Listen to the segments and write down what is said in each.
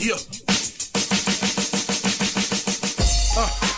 Yeah.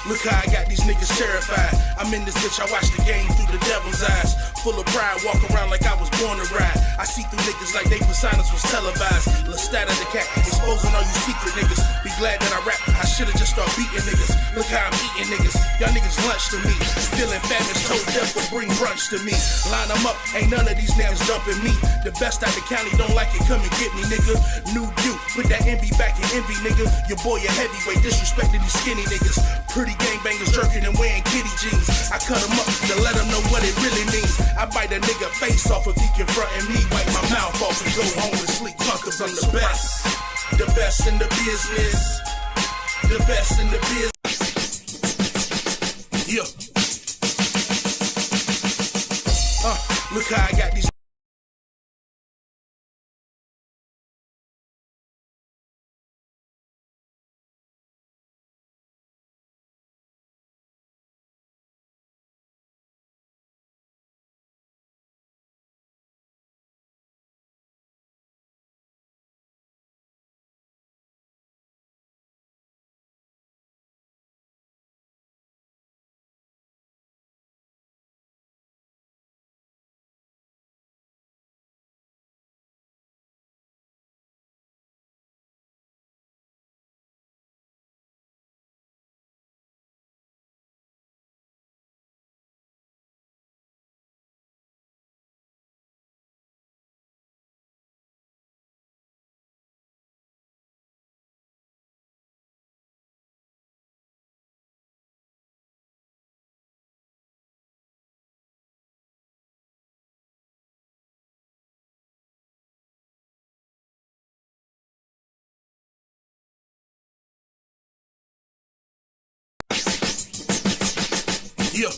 Look how I got these niggas terrified. I'm in this bitch, I watch the game through the devil's eyes. Full of pride, walk around like I was born to ride. I see through niggas like they personas was televised. Lestat of the cat, exposing all you secret niggas. Be glad that I rap, I should've just started beating niggas. Look how I'm eating niggas, y'all niggas lunch to me. Feeling famished, told death will bring brunch to me. Line them up, ain't none of these niggas dumping me. The best out the county, don't like it, come and get me, nigga. New you, put that envy back in envy, nigga. Your boy a heavyweight, disrespecting these skinny niggas. Pretty gangbangers jerking and wearing kitty jeans. I cut them up to let them know what it really means. I bite a nigga face off if he confronting me. Wipe my mouth off and go home and sleep, cause I'm the best. The best in the business. The best in the business. Yeah. Look how I got these. Yeah.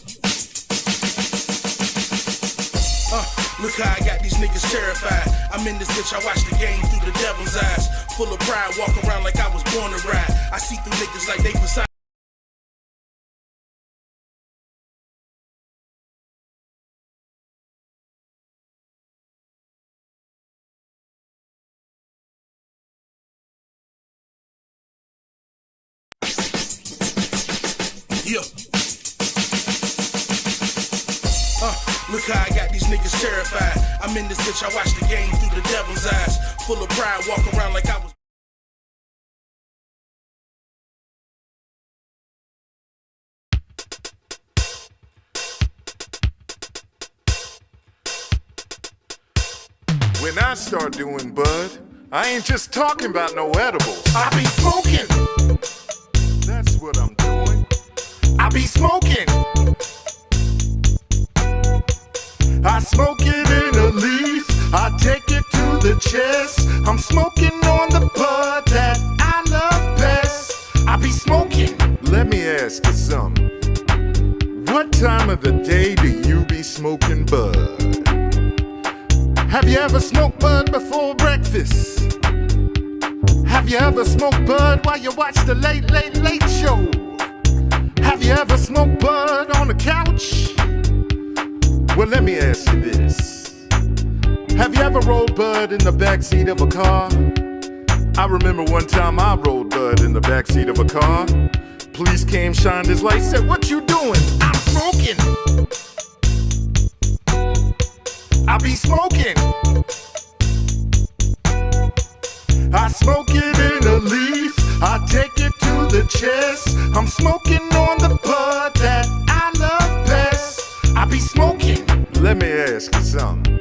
Look how I got these niggas terrified. I'm in this bitch, I watch the game through the devil's eyes. Full of pride, walk around like I was born to ride. I see through niggas like they beside. Yeah. Look how I got these niggas terrified. I'm in this bitch, I watch the game through the devil's eyes. Full of pride, walk around like I was. When I start doing bud, I ain't just talking about no edibles. I be smoking. That's what I'm doing. I be smoking. I smoke it in a leaf, I take it to the chest. I'm smoking on the bud that I love best. I be smoking. Let me ask you something. What time of the day do you be smoking bud? Have you ever smoked bud before breakfast? Have you ever smoked bud while you watch the late, late, late show? Have you ever smoked bud on the couch? Well, let me ask you this. Have you ever rolled bud in the backseat of a car? I remember one time I rolled bud in the backseat of a car. Police came, shined his light, said, "What you doing?" I'm smoking. I be smoking. I smoke it in a leaf, I take it to the chest. I'm smoking on the bud that I love best. I be smoking. Let me ask you something.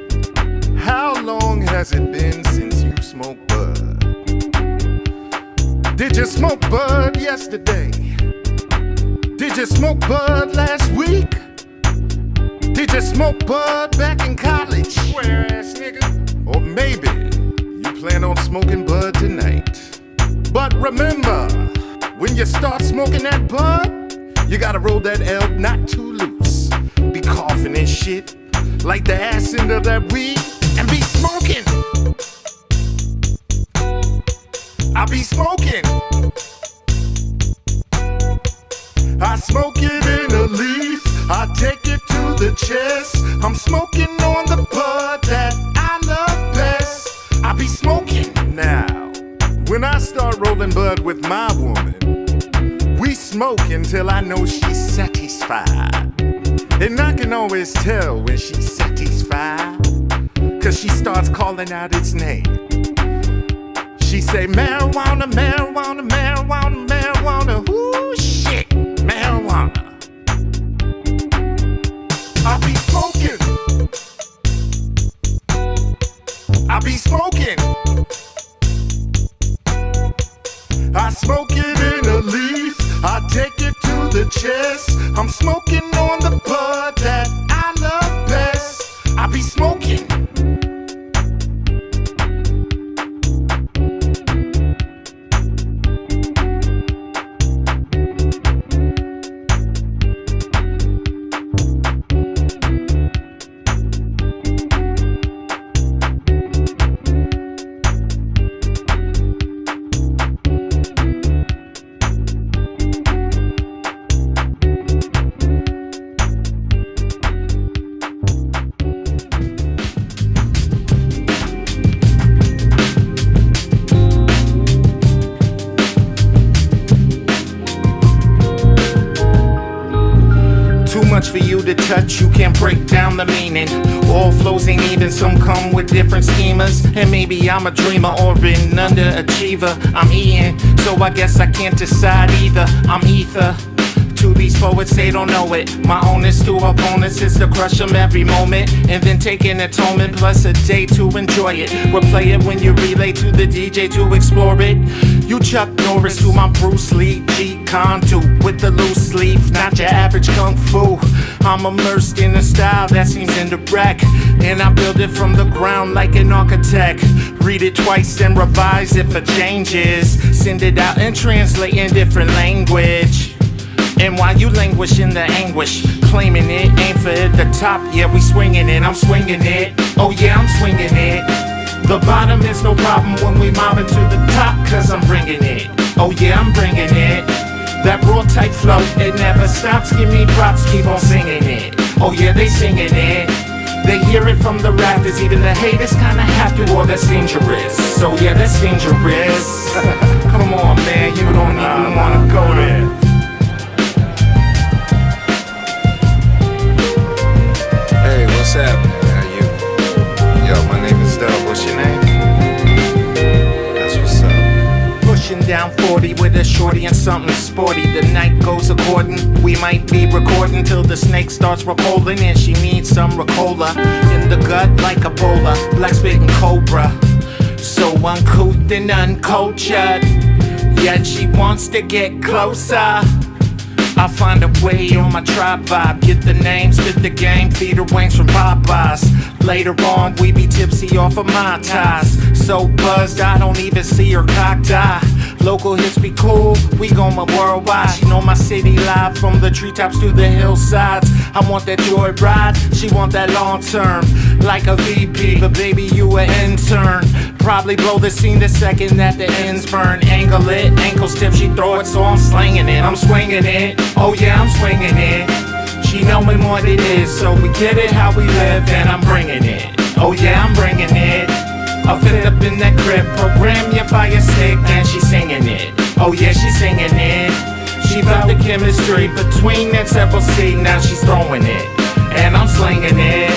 How long has it been since you smoked bud? Did you smoke bud yesterday? Did you smoke bud last week? Did you smoke bud back in college? Square ass nigga. Or maybe you plan on smoking bud tonight. But remember, when you start smoking that bud, you gotta roll that L not too loose. Be coughing and shit like the ass end of that weed and be smoking. I be smoking. I smoke it in a leaf, I take it to the chest. I'm smoking on the bud that I love best. I be smoking. Now, When I start rolling bud with my woman, we smoke until I know she's satisfied. And I can always tell when she's satisfied, 'cause she starts calling out its name. She say, marijuana, marijuana, marijuana, marijuana. Ooh, shit, marijuana. I be smoking. I be smoking. I smoke it in a leaf. I take it to the chest. I'm smoking on the bud that I love best. I be smoking. For you to touch, you can't break down the meaning. All flows ain't even, some come with different schemas. And maybe I'm a dreamer or an underachiever. I'm eating, so I guess I can't decide either. I'm ether. To these poets, they don't know it. My onus to opponents is to crush them every moment, and then take an atonement plus a day to enjoy it. Replay it when you relay to the DJ to explore it. You Chuck Norris to my Bruce Lee, G Conduit with the loose sleeve, not your average kung fu. I'm immersed in a style that seems indirect, and I build it from the ground like an architect. Read it twice and revise if a change is. Send it out and translate in different language. And while you languish in the anguish, claiming it ain't for the top, yeah, we swinging it, I'm swinging it. Oh yeah, I'm swinging it. The bottom is no problem when we mobbing to the top, 'cause I'm bringing it. Oh yeah, I'm bringing it. That raw type flow, it never stops, give me props, keep on singing it. Oh yeah, they singing it. They hear it from the rafters, even the haters kinda have to, or that's dangerous. So yeah, that's dangerous. Come on man, you don't even wanna go there. Hey, what's happening? How you? Yo, my name is Doug. What's your name? That's what's up. Pushing down 40 with a shorty and something sporty. The night goes according. We might be recording till the snake starts recalling, and she needs some Ricola in the gut like Ebola. Black spitting cobra, so uncouth and uncultured, yet she wants to get closer. I find a way on my tribe vibe. Get the name, spit the game, feed her wings from Popeyes. Later on, we be tipsy off of my ties. So buzzed, I don't even see her cocked eye. Local hits be cool, we going worldwide. She know my city live, from the treetops to the hillsides. I want that joy ride, she want that long term. Like a VP, but baby you an intern. Probably blow the scene the second that the ends burn. Angle it, ankle stiff, she throw it, so I'm slinging it. I'm swinging it, oh yeah, I'm swinging it. She knowing what it is, so we get it how we live, and I'm bringing it. Oh yeah, I'm bringing it. I'll fit up in that crib, program your fire stick, and she's singing it. Oh yeah, she's singing it. She felt the chemistry between that several C, now she's throwing it, and I'm slinging it.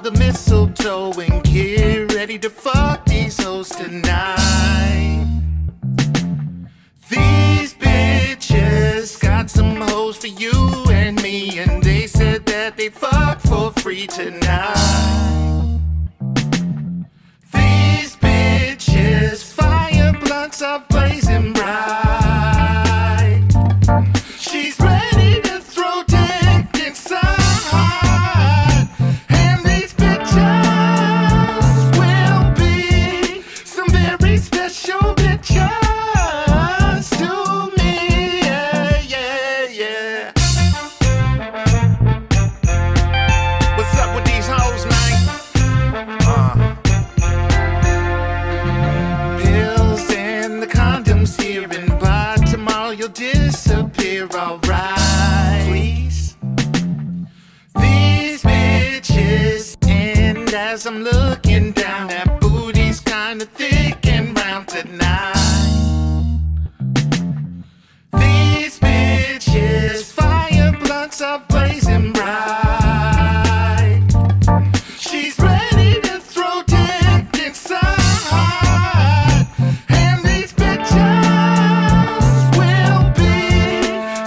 The mistletoe and get ready to fuck these hoes tonight. These bitches got some hoes for you and me, and they said that they fuck for free tonight. These bitches, fire blunts are blazing bright. you'll disappear, alright. Please. These bitches end as I'm looking down. That booty's kinda thick and round tonight. These bitches, fire blunts are blazing bright. She's ready to throw dick inside. And these bitches will be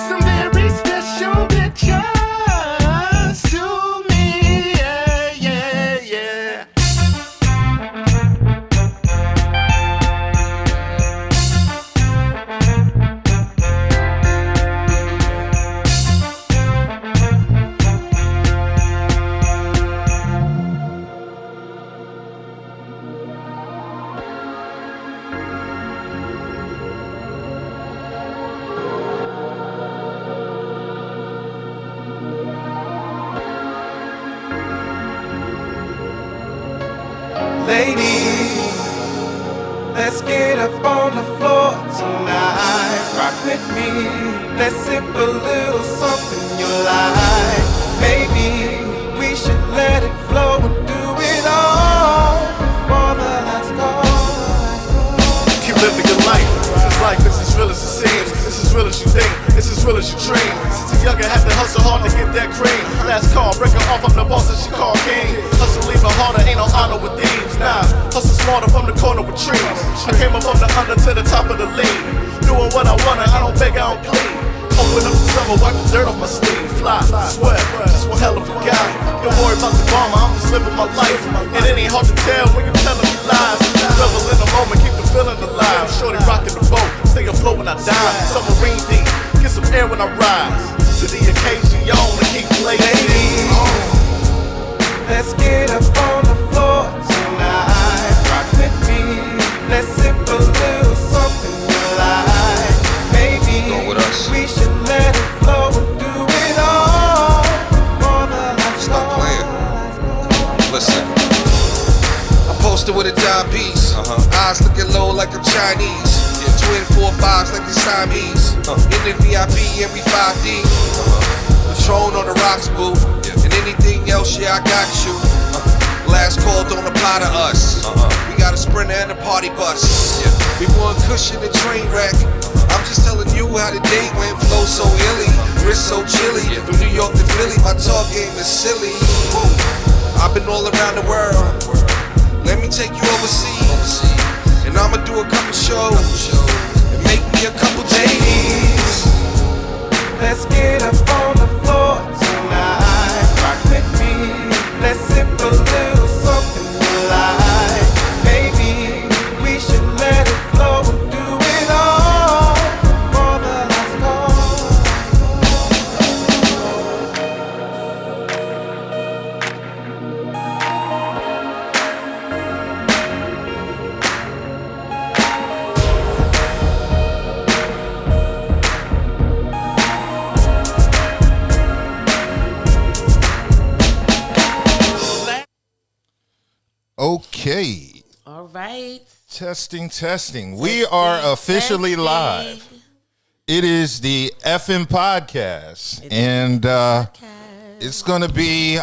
some very special bitches to me. Yeah, yeah, yeah. Ladies, let's get up on the floor tonight. Rock with me, let's sip a little something you like. Maybe we should let it flow and do it all before the lights go. Keep living your life. Since life is as real as it seems. It's as real as you think. It's as real as you dream. Since a youngin' had to hustle hard to get that cream. Last call, break her off, I'm the boss that she called king. Hustle even harder, ain't no honor with thieves. Nah, hustle smarter from the corner with trees. I came up from the under to the top of the league. Doing what I wanna, I don't beg, I don't plead. Open up the summer, wipe the dirt off my sleeve. Fly, sweat, just one hell of a guy. Don't worry about the drama, I'm just living my life. And it ain't hard to tell when you telling me lies. Revel in the moment, keep the feeling alive. Shorty rocking the boat, stay afloat when I die. Submarine deep, get some air when I rise. To the occasion, you only keep ladies. Let's get up on the floor tonight. Rock with me, let's sip a little something you like. Maybe we should let it flow and do it all before the lights go. Stop playing. Listen. I'm posted with a dime piece. Eyes looking low like I'm Chinese. Twin 4-5s like the Siamese. In the VIP and we 5D. Patron on the rocks, boo. And anything else, yeah, I got you. Last call don't apply to us. We got a Sprinter and a party bus. We want cushion and train wreck. I'm just telling you how the day went. Flow so illy, wrist so chilly. From New York to Philly, my talk game is silly. I've been all around the world. Let me take you overseas. And I'ma do a couple shows. And make me a couple ladies. Let's get up on the floor tonight. Rock with me, let's sip a little something you like. Maybe we should let it flow and do it all before the lights go. Okay. All right. Testing. We are officially live. It is the FM podcast. It's going to be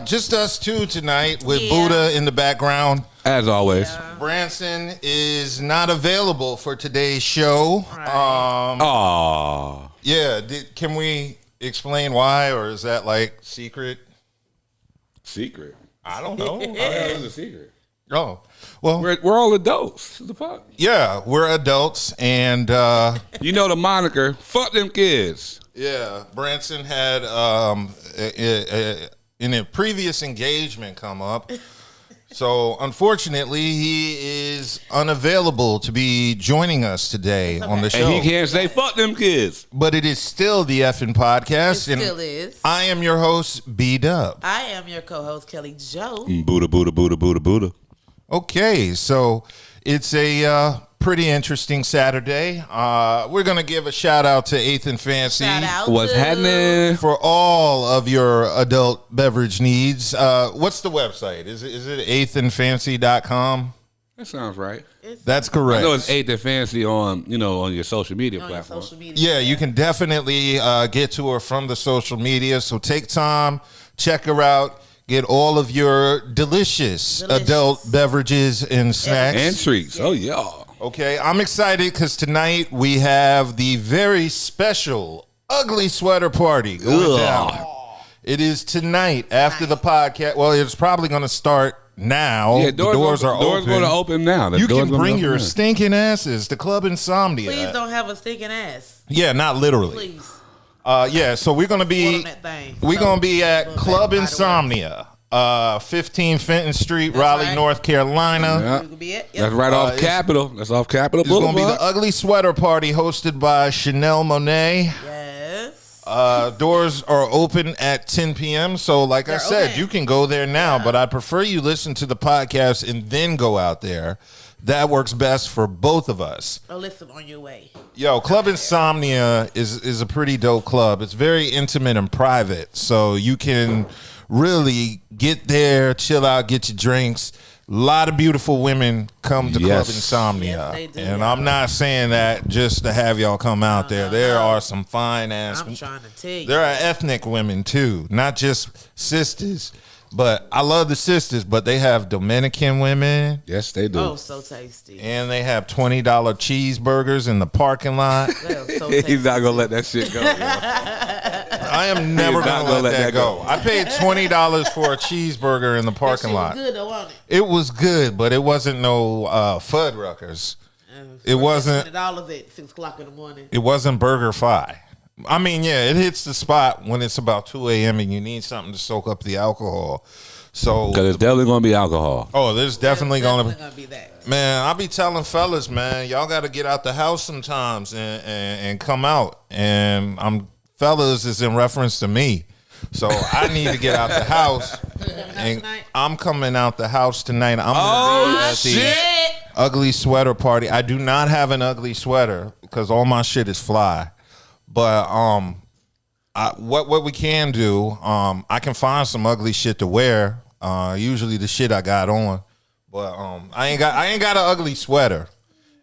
just us two tonight with Budha in the background. As always. Yeah. Branson is not available for today's show. Aww. Yeah. Can we explain why, or is that like secret? Secret. I don't know. It's a secret. Oh, well, We're all adults. The fuck? yeah, we're adults, and You know the moniker, fuck them kids. yeah, Branson had in a previous engagement come up. So unfortunately, he is unavailable to be joining us today on the show. And he can't say fuck them kids. But it is still the effing podcast. It still is. I am your host, B.D.U.B. I am your co-host, Kelli Jo. Budha, Budha, Budha, Budha, Budha. Okay, so it's a pretty interesting Saturday. We're going to give a shout out to 8th and Fancy. Shout out What's to- happening? For all of your adult beverage needs. What's the website? Is it 8thandfancy.com? That sounds right. That's I correct. know it's 8th and Fancy on your social media On your platform. social media. Yeah, you can definitely get to her from the social media. So take time, check her out, get all of your delicious. Adult beverages and snacks. And treats. Oh, yeah. Okay, I'm excited because tonight we have the very special Ugly Sweater Party going down. It is tonight after the podcast. Well, it's probably going to start now. Yeah, the doors are Doors open. going to open now. The You doors can gonna bring open your now. stinking asses to Club Insomnia. Please don't have a stinking ass. Yeah, not literally. Please. Yeah, so we're gonna be On that thing. we're gonna be at Little Club back, by the way. Insomnia, 15 Fenton Street, Raleigh, right. North Carolina. Yeah. You can be it. That's right off it's- Capitol. That's off Capitol It's gonna be Boulevard. the Ugly Sweater Party hosted by Chanel Monet. Yes. Doors are open at 10 p.m. So, like I They're said, open. you can go there now, but I prefer you listen to the podcast and then go out there. That works best for both of us. Oh, listen on your way. Yo, Club Insomnia is a pretty dope club. It's very intimate and private, so you can really get there, chill out, get your drinks. A lot of beautiful women come to Club Yes. Insomnia, Yes, they do. and I'm not saying that just to have y'all come out there. There are some fine ass. I'm trying to tell you. There are ethnic women too, not just sisters. But I love the sisters, but they have Dominican women. Yes, they do. Oh, so tasty. And they have $20 cheeseburgers in the parking lot. They are so tasty. He's not going to let that shit go. yo. I am never He is not gonna let that go. I paid $20 for a cheeseburger in the That parking shit lot. was good though, wasn't it? It was good, but it wasn't no Fuddruckers. It wasn't. $20 at 6 o'clock in the morning. It wasn't Burger Fi. I mean, yeah, it hits the spot when it's about 2 a.m. and you need something to soak up the alcohol. So, Because it's definitely going to be alcohol. oh, there's definitely gonna be that. Man, I be telling fellas, man, y'all got to get out the house sometimes and come out. And fellas is in reference to me. So I need to get out the house. And tonight? I'm coming out the house tonight. I'm going to be at the Ugly Sweater Party. I do not have an ugly sweater because all my shit is fly. But what we can do, I can find some ugly shit to wear. Usually the shit I got on. But I ain't got an ugly sweater.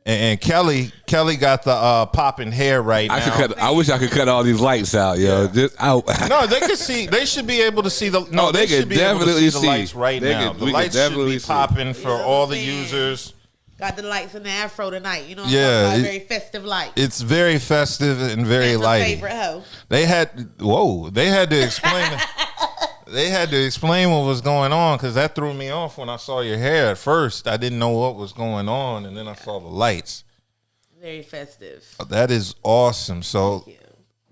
And Kelly got the popping hair right now. I wish I could cut all these lights out, yo. Just out. No, they can see. They should be able to see the. No, they should can be able to definitely see the see. lights right They now. can- The we can lights should definitely be see. popping for You know all what the I'm saying? users. Got the lights in the afro tonight. You know what Yeah, I'm talking it- about? Very festive light. It's very festive and very That's my lighty. favorite hoe. They had to explain. They had to explain what was going on because that threw me off when I saw your hair at first. I didn't know what was going on, and then I saw the lights. Very festive. That is awesome. So Thank you.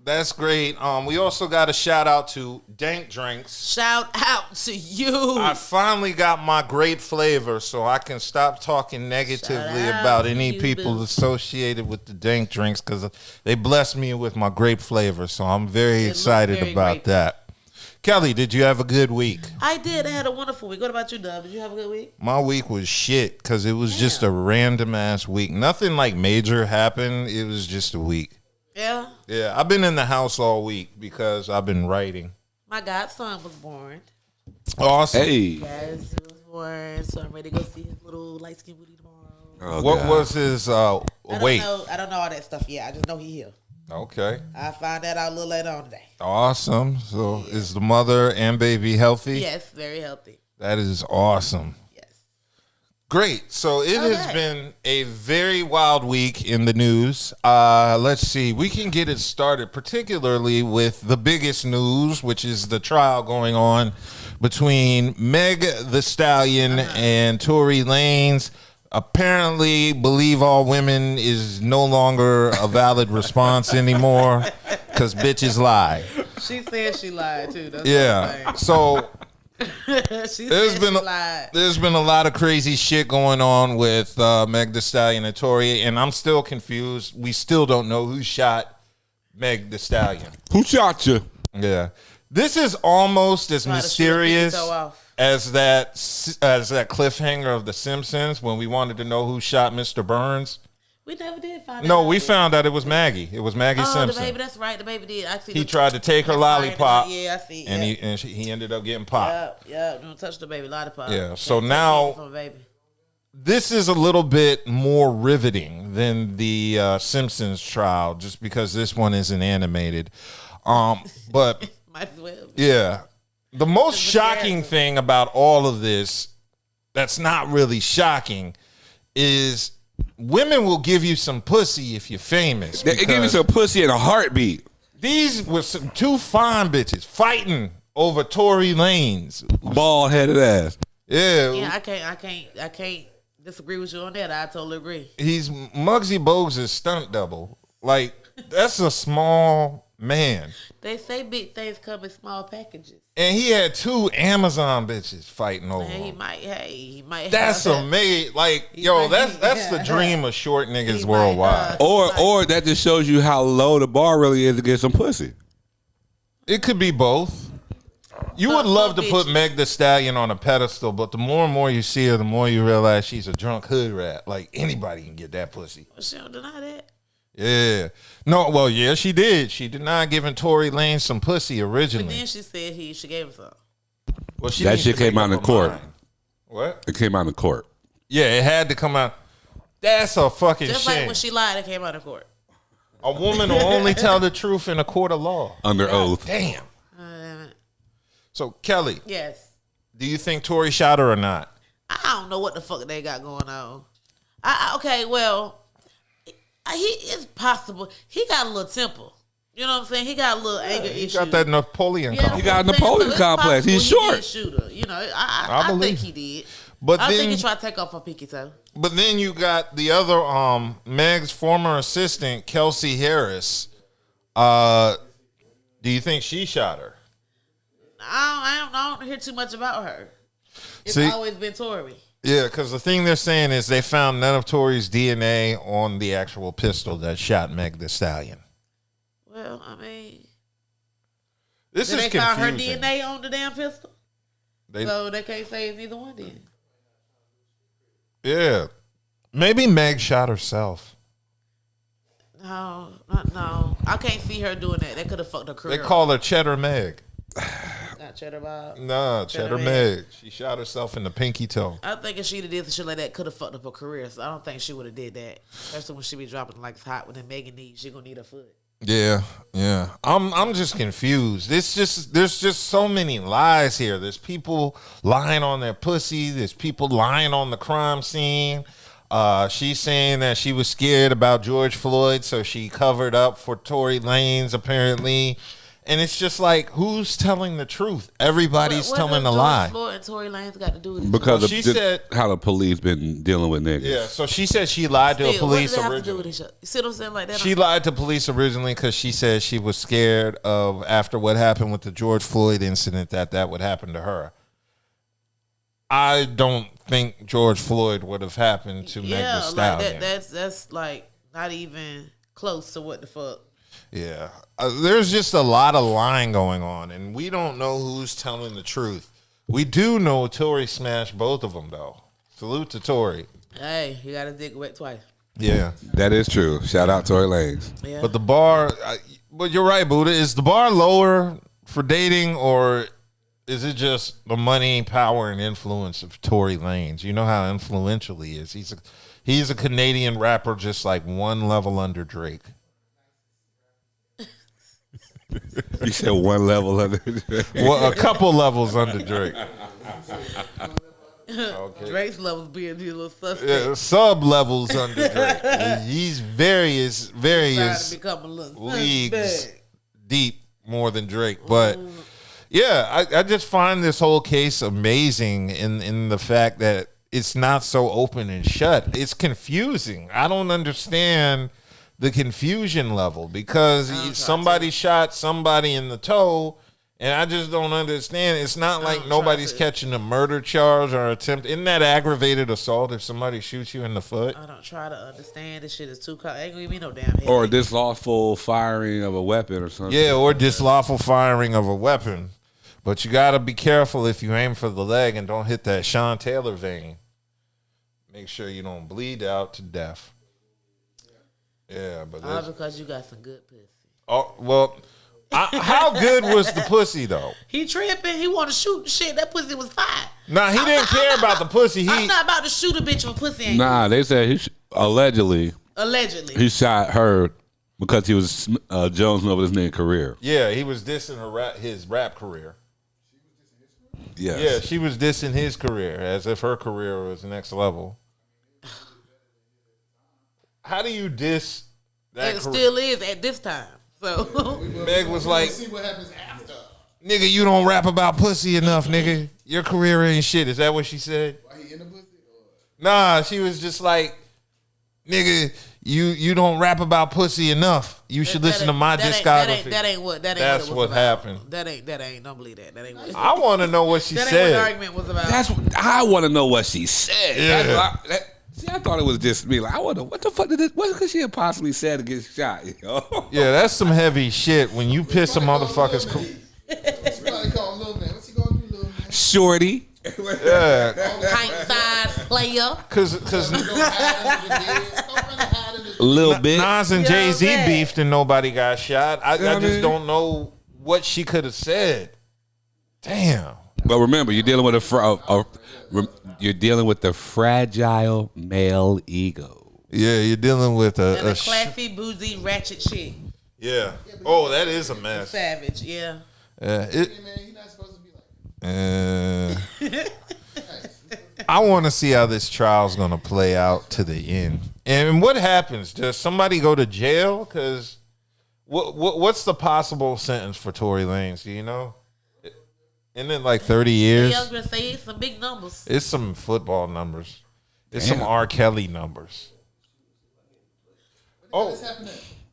that's great. We also got a shout out to Dank Drinks. Shout out to you. I finally got my grape flavor, so I can stop talking negatively Shout out about to any you, people boo. associated with the Dank Drinks because they blessed me with my grape flavor. So I'm very It excited looked very about grapey. that. Kelly, did you have a good week? I did. I had a wonderful week. What about you, Dub? Did you have a good week? My week was shit because it was just a random ass week. Nothing like major happened. It was just a week. Yeah. Yeah, I've been in the house all week because I've been writing. My godson was born. Awesome. Hey. Yes, he was born. So I'm ready to go see his little light skinned booty tomorrow. Oh, What God. was his weight? I don't know all that stuff yet. I just know he here. Okay. I find that out a little later on today. Awesome. So is the mother and baby healthy? Yes, very healthy. That is awesome. Yes. Great. So it has Okay. been a very wild week in the news. Let's see. We can get it started, particularly with the biggest news, which is the trial going on between Meg the Stallion and Tory Lanez. Apparently, believe all women is no longer a valid response anymore because bitches lie. She said she lied too. That's Yeah. So she there's said been she lied. there's been a lot of crazy shit going on with Meg Thee Stallion and Tory, and I'm still confused. We still don't know who shot Meg Thee Stallion. Who shot you? Yeah, this is almost as Try to shoot a mysterious pinky toe off. as that cliffhanger of The Simpsons when we wanted to know who shot Mr. Burns. We never did find out. No, we found out it was Maggie. It was Maggie Oh, Simpson. the baby. That's right. The baby did. I see. He the- tried to take her the lollipop, fire. Yeah, I see. and yeah. he ended up getting popped. Yeah. Don't touch the baby lollipop. Yeah, Can't so take now- anything from a baby. this is a little bit more riveting than the Simpsons trial, just because this one isn't animated. But Might as well. yeah, the most shocking thing about all of this, that's not really shocking, is women will give you some pussy if you're famous. They give you some pussy in a heartbeat. These were some two fine bitches fighting over Tory Lanez Bald headed ass. Yeah, I can't disagree with you on that. I totally agree. He's Muggsy Bogues' stunt double. Like, that's a small man. They say big things come in small packages. And he had two Amazon bitches fighting over Man, him. he might. That's have amazing. Like, He yo, might- that's the dream of short niggas He worldwide. might, Or that just shows you how low the bar really is to get some pussy. It could be both. You Fuck would love to put bitches. Meg the Stallion on a pedestal, but the more and more you see her, the more you realize she's a drunk hood rat. Like, anybody can get that pussy. She don't deny that. Yeah. No, well, yeah, she did. She denied giving Tory Lanez some pussy But originally. then she said she gave him some. Well, she That needs shit to make came out up in her court. mind. What? It came out in court. Yeah, it had to come out. That's a fucking Just shame. like when she lied, it came out of court. A woman will only tell the truth in a court of law. Under oath. Damn. So, Kelly, Yes. do you think Tory shot her or not? I don't know what the fuck they got going on. Okay, well, it's possible. He got a little temper. You know what I'm saying? He got a little anger He issue. got that Napoleon You know complex. He got a what I'm saying? Napoleon it's complex. He's possible he short. did shoot her. You know, I I believe. think he did. But I then, think he tried to take off her pinky toe. but then you got the other Meg's former assistant, Kelsey Harris. Do you think she shot her? I don't hear too much about her. It's See- always been Tory. Yeah, because the thing they're saying is they found none of Tory's DNA on the actual pistol that shot Meg the Stallion. Well, I mean, This did is they found her confusing. DNA on the damn pistol? They- So they can't say it's neither one then. yeah, maybe Meg shot herself. No. I can't see her doing that. That could have fucked her career. They call her Cheddar Meg. Not Cheddar Bob. Nah, Cheddar Meg. She shot herself in the pinky toe. I think if she'd have did some shit like that, could have fucked up her career. So I don't think she would have did that. Especially when she be dropping like it's hot. When then Megan needs, she gonna need her foot. Yeah. I'm just confused. There's just so many lies here. There's people lying on their pussy. There's people lying on the crime scene. She's saying that she was scared about George Floyd, so she covered up for Tory Lanez, apparently. And it's just like, who's telling the truth? Everybody's What telling a does lie. George Floyd and Tory Lanez got to do with Because Well, of she just said- how the police been dealing with niggas. Yeah, so she said she lied to Still, police what does that have to do with originally. each other? You see what I'm saying? Like that. She lied to police originally because she said she was scared of, after what happened with the George Floyd incident, that would happen to her. I don't think George Floyd would have happened to Meg the Yeah, Stallion. like that's like not even close to what the fuck. Yeah. There's just a lot of lying going on, and we don't know who's telling the truth. We do know Tory smashed both of them, though. Salute to Tory. Hey, you got to dig wet twice. Yeah. That is true. Shout out Tory Lanez. Yeah. But the bar, but you're right, Budha. Is the bar lower for dating, or is it just the money, power, and influence of Tory Lanez? You know how influential he is. He's a Canadian rapper, just like one level under Drake. You said one level of it. Well, a couple levels under Drake. Drake's levels being a little suspect. Yeah, sub levels under Drake. He's various Trying to become a little leagues suspect. deep more than Drake. But yeah, I just find this whole case amazing in the fact that it's not so open and shut. It's confusing. I don't understand the confusion level because somebody shot somebody in the toe, and I just don't understand. It's not like nobody's catching a murder charge or attempt. Isn't that aggravated assault if somebody shoots you in the foot? I don't try to understand. This shit is too ain't gonna give me no damn head. Or dislawful firing of a weapon or something. Yeah, or dislawful firing of a weapon. But you got to be careful if you aim for the leg and don't hit that Sean Taylor vein. Make sure you don't bleed out to death. Yeah, but all because you got some good pussy. oh well, How good was the pussy though? He tripping. He want to shoot shit. That pussy was fine. Nah, he didn't care about the pussy. I'm not about to shoot a bitch with pussy. Ain't Nah, they said he allegedly he shot her because he was jonesing over this nigga's career. Yeah, he was dissing his rap career. Yes. Yeah, she was dissing his career as if her career was next level. How do you diss that? It still is at this time. So Meg was like, see what happens after. "Nigga, you don't rap about pussy enough, nigga. Your career ain't shit." Is that what she said? Why he in the pussy? Nah, she was just like, "Nigga, you don't rap about pussy enough. You should listen to my discography." That's what happened. That ain't. Don't believe that. That ain't. What, I want to know what she that said. ain't what the argument was about. That's what I want to know what she said. Yeah. See, I thought it was just me. Like, I wonder what the fuck did this? What could she have possibly said to get shot? Yo? Yeah, that's some heavy shit. When you piss a motherfucker's Somebody call Lil Man. What's he gonna do, Lil Man? Shorty. yeah, Pint size player. cause Little bit. Nas and You know what I'm Jay-Z saying? beefed and nobody got shot. I what I just mean? don't know what she could have said. Damn. But remember, you're dealing with you're dealing with the fragile male ego. Yeah, you're dealing with And a a classy, bougie, ratchet chick. yeah. Oh, that is a mess. Savage, yeah. Man, he's not supposed to be like I want to see how this trial's gonna play out to the end. And what happens? Does somebody go to jail? Because what's the possible sentence for Tory Lanez? Do you know? Isn't it like 30 years? Yeah, I was gonna say it's some big numbers. It's some football numbers. It's some R. Kelly numbers. Oh,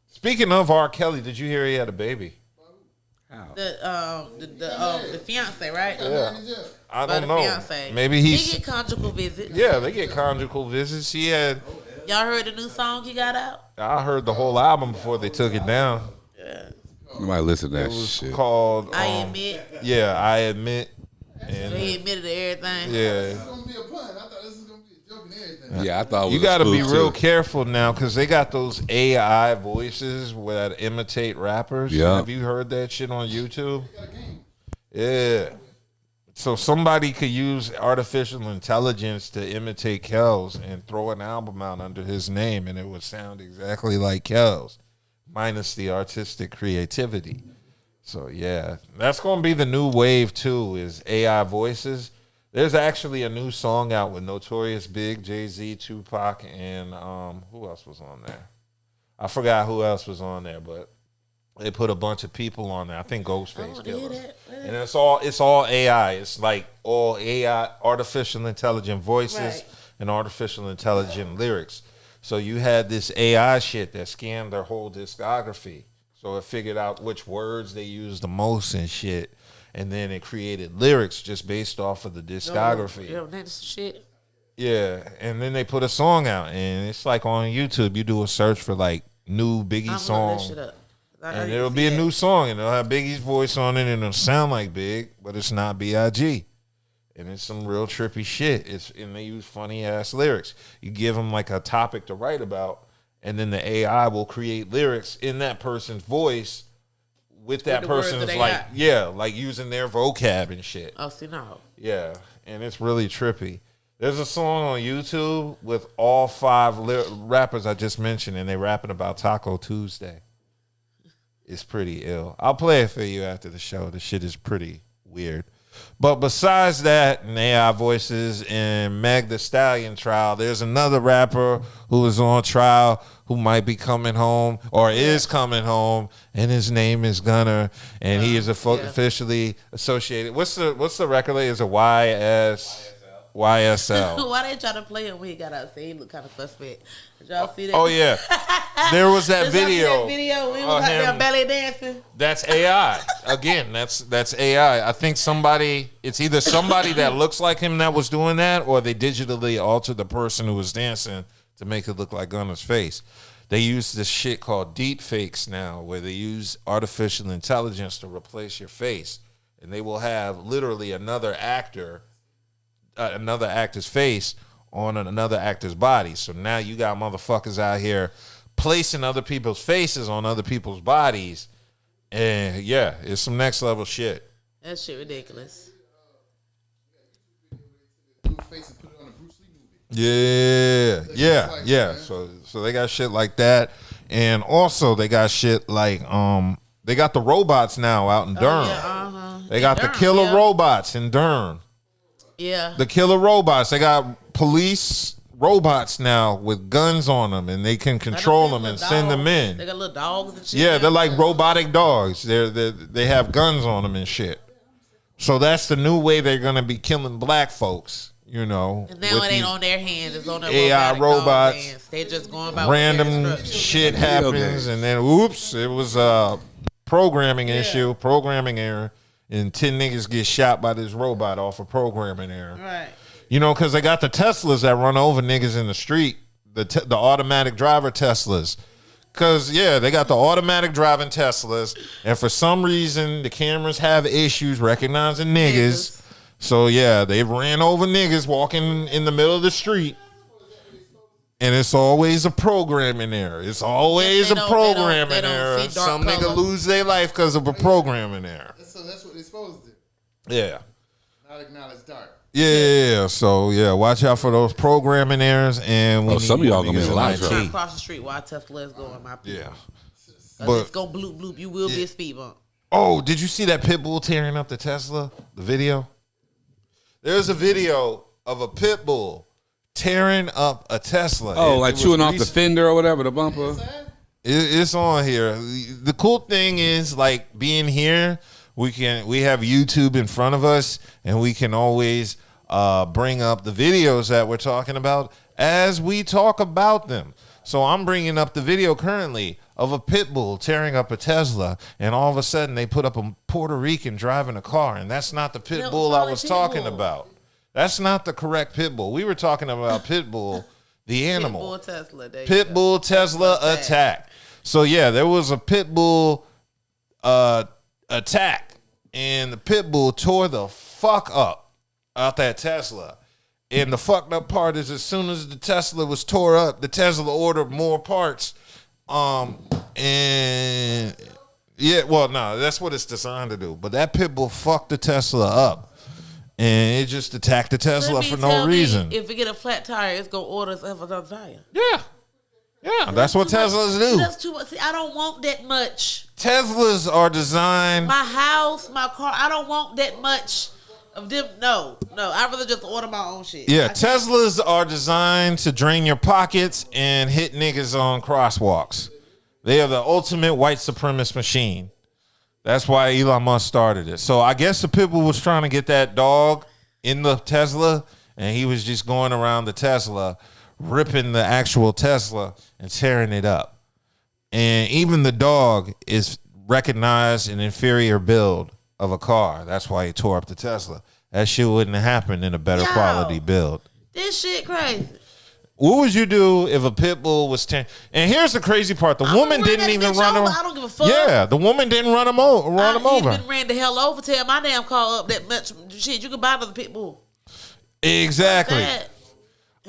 speaking of R. Kelly, did you hear he had a baby? The fiance, right? Yeah. I By don't the know. fiance. Maybe He he's. get conjugal visits. Yeah, they get conjugal visits. He had. Y'all heard the new song he got out? I heard the whole album before they took it down. You might listen to that It was shit. called. I admit. Yeah, I admit. And He admitted to everything. yeah, it's gonna be a pun. I thought this was gonna be a joke and everything. Yeah, I thought it was you got to be spoof, real too. careful now because they got those AI voices that imitate rappers. Yeah. Have you heard that shit on YouTube? Yeah. So somebody could use artificial intelligence to imitate Kells and throw an album out under his name, and it would sound exactly like Kells, minus the artistic creativity. So yeah, that's gonna be the new wave too. Is AI voices. There's actually a new song out with Notorious Big, Jay-Z, Tupac, and who else was on there? I forgot who else was on there, but they put a bunch of people on there. I think Ghostface Killer. And it's all AI. It's like all AI, artificial intelligent voices Right. and artificial intelligent lyrics. So you had this AI shit that scanned their whole discography. So it figured out which words they used the most and shit. And then it created lyrics just based off of the discography. Yo, that's shit. Yeah. And then they put a song out. And it's like on YouTube, you do a search for like new Biggie I'm song. that shit up. And it'll be a new song, and it'll have Biggie's voice on it, and it'll sound like Big, but it's not B.I.G. And it's some real trippy shit. And they use funny ass lyrics. You give them like a topic to write about, and then the AI will create lyrics in that person's voice with that the words person's that they like, got. yeah, like using their vocab and shit. Oh, see, no. Yeah, and it's really trippy. There's a song on YouTube with all 5 rappers I just mentioned, and they rapping about Taco Tuesday. It's pretty ill. I'll play it for you after the show. The shit is pretty weird. But besides that, and AI voices and Meg Thee Stallion trial, there's another rapper who is on trial who might be coming home or is coming home, and his name is Gunna, and he is officially associated. What's the record label? Is it YSL? Why they try to play him when he got out? He looked kind of suspect. Did y'all see that? Oh yeah, there was that Did y'all see video. that video when he was out there him. belly dancing. That's AI. Again, that's AI. I think it's either somebody that looks like him that was doing that, or they digitally altered the person who was dancing to make it look like Gunna's face. They use this shit called deep fakes now, where they use artificial intelligence to replace your face, and they will have literally another actor's face on another actor's body. So now you got motherfuckers out here placing other people's faces on other people's bodies And yeah, it's some next level shit. That shit ridiculous. Yeah. So they got shit like that, and also they got shit like they got the robots now out in Durham. They got the killer robots in Durham. Yeah, the killer robots. They got police robots now with guns on them, and they can control them and send them in. They got little dogs and shit. Yeah, they're like robotic dogs. They have guns on them and shit. So that's the new way they're gonna be killing black folks. You know, and now it ain't on their hands; it's on their AI robots. Hands. They just going about random shit happens, and then oops, it was a programming issue, programming error, and 10 niggas get shot by this robot off a programming error. Right. You know, because they got the Teslas that run over niggas in the street, the automatic driver Teslas. Because, yeah, they got the automatic driving Teslas, and for some reason, the cameras have issues recognizing niggas. So, yeah, they ran over niggas walking in the middle of the street, and it's always a programming error. It's always a programming error. Some nigga lose their life because of a programming error. So that's what they're supposed to do. Yeah. Not acknowledge dark. Yeah, so yeah, watch out for those programming errors. And some of y'all gonna be in a lot of trouble. Across the street while Tesla is going, my people. Yeah, but it's go bloop bloop. You will be a speed bump. Oh, did you see that pit bull tearing up the Tesla? The video. There's a video of a pit bull tearing up a Tesla. Oh, like chewing off the fender or whatever, the bumper. It's on here. The cool thing is, like, being here, we have YouTube in front of us, and we can always bring up the videos that we're talking about as we talk about them. So I'm bringing up the video currently of a pit bull tearing up a Tesla, and all of a sudden they put up a Puerto Rican driving a car, and that's not the pit bull I was talking about. That's not the correct pit bull. We were talking about pit bull, the animal. Pit bull Tesla attack. So yeah, there was a pit bull attack, and the pit bull tore the fuck up out that Tesla. And the fucked up part is, as soon as the Tesla was tore up, the Tesla ordered more parts. And yeah, well, no, that's what it's designed to do. But that pit bull fucked the Tesla up, and it just attacked the Tesla for no reason. If we get a flat tire, it's gonna order us another tire. Yeah, that's what Teslas do. That's too much. See, I don't want that much. Teslas are designed. My house, my car. I don't want that much of them. No. I'd rather just order my own shit. Yeah, Teslas are designed to drain your pockets and hit niggas on crosswalks. They are the ultimate white supremacist machine. That's why Elon Musk started it. So I guess the pitbull was trying to get that dog in the Tesla, and he was just going around the Tesla, ripping the actual Tesla and tearing it up. And even the dog is recognized an inferior build of a car. That's why he tore up the Tesla. That shit wouldn't have happened in a better quality build. This shit crazy. What would you do if a pit bull was tearing? And here's the crazy part: the woman didn't even run him. I don't give a fuck. Yeah, the woman didn't run him over. He'd been ran the hell over. Tear my damn car up that much. Shit, you could buy another pit bull. Exactly.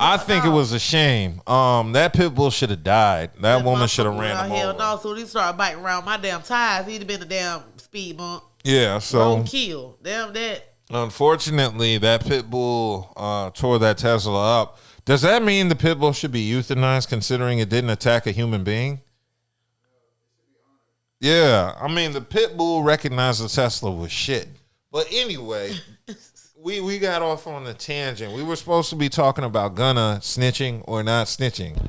I think it was a shame. That pit bull should have died. That woman should have ran him over. Hell no. So he started biting around my damn tires. He'd have been a damn speed bump. Yeah. So kill. Damn that. Unfortunately, that pit bull tore that Tesla up. Does that mean the pit bull should be euthanized, considering it didn't attack a human being? Yeah, I mean, the pit bull recognized the Tesla was shit. But anyway, we got off on a tangent. We were supposed to be talking about Gunna snitching or not snitching.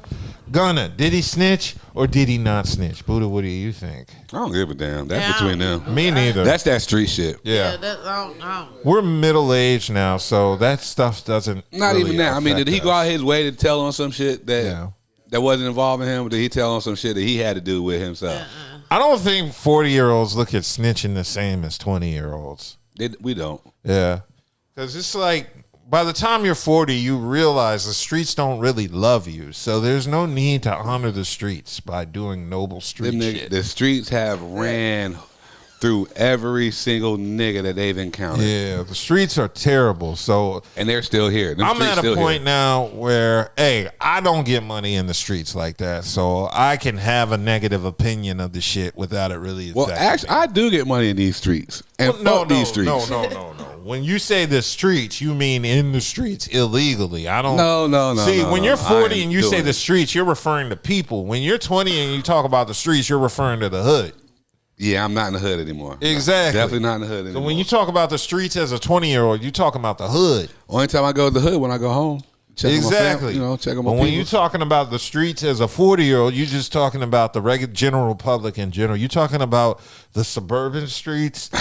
Gunna, did he snitch or did he not snitch? Budha, what do you think? I don't give a damn. That's between them. Me neither. That's that street shit. Yeah. We're middle-aged now, so that stuff doesn't Not really even that. I mean, did he go out his way to tell on some shit that wasn't involving him? Or did he tell on some shit that he had to do with himself? I don't think 40-year-olds look at snitching the same as 20-year-olds. We don't. Yeah. Because it's like, by the time you're 40, you realize the streets don't really love you. So there's no need to honor the streets by doing noble street shit. The streets have ran through every single nigga that they've encountered. Yeah, the streets are terrible. So, and they're still here. I'm at a point now where, hey, I don't get money in the streets like that, so I can have a negative opinion of the shit without it really affecting Well, actually, me. I do get money in these streets. And these streets. No. When you say the streets, you mean in the streets illegally. I don't. No. See, when you're 40 and you say the the streets, you're referring to people. When you're 20 and you talk about the streets, you're referring to the hood. Yeah, I'm not in the hood anymore. Exactly. Definitely not in the hood anymore. So when you talk about the streets as a 20-year-old, you're talking about the hood. Only time I go to the hood when I go home. Check Exactly. On my check on my But when people. you're talking about the streets as a 40-year-old, you're just talking about the regular general public in general. You're talking about the suburban streets, the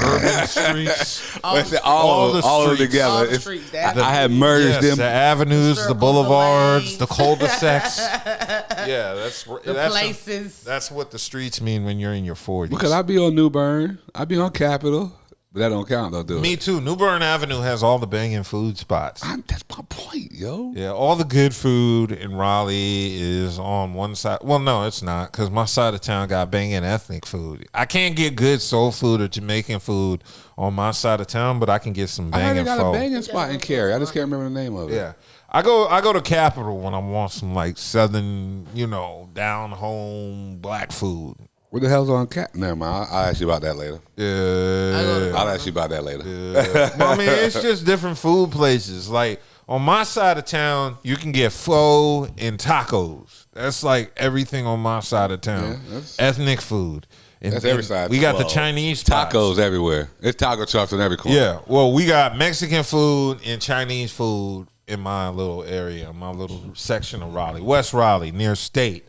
urban streets, all of streets. together. All the streets, I had merged them. The avenues, the circles, boulevards, the the cul-de-sacs. Yeah, that's places. That's what the streets mean when you're in your 40s. Because I be on New Bern. I be on Capitol. But that don't count though, do it? Me too. New Bern Avenue has all the banging food spots. That's my point, yo. Yeah, all the good food in Raleigh is on one side. Well, no, it's not, because my side of town got banging ethnic food. I can't get good soul food or Jamaican food on my side of town, but I can get some I heard banging they got pho. a banging spot in Cary. I just can't remember the name of it. Yeah. I go to Capitol when I want some like southern, down home black food. What the hell's on Cap? Never mind. I'll ask you about that later. Yeah. I'll ask you about that later. Yeah. No, I mean, it's just different food places. Like on my side of town, you can get pho and tacos. That's like everything on my side of town. Yeah, ethnic food. And That's every side. We got the Chinese spots. Tacos everywhere. It's taco trucks in every corner. Yeah. Well, we got Mexican food and Chinese food in my little area, my little section of Raleigh, West Raleigh, near State.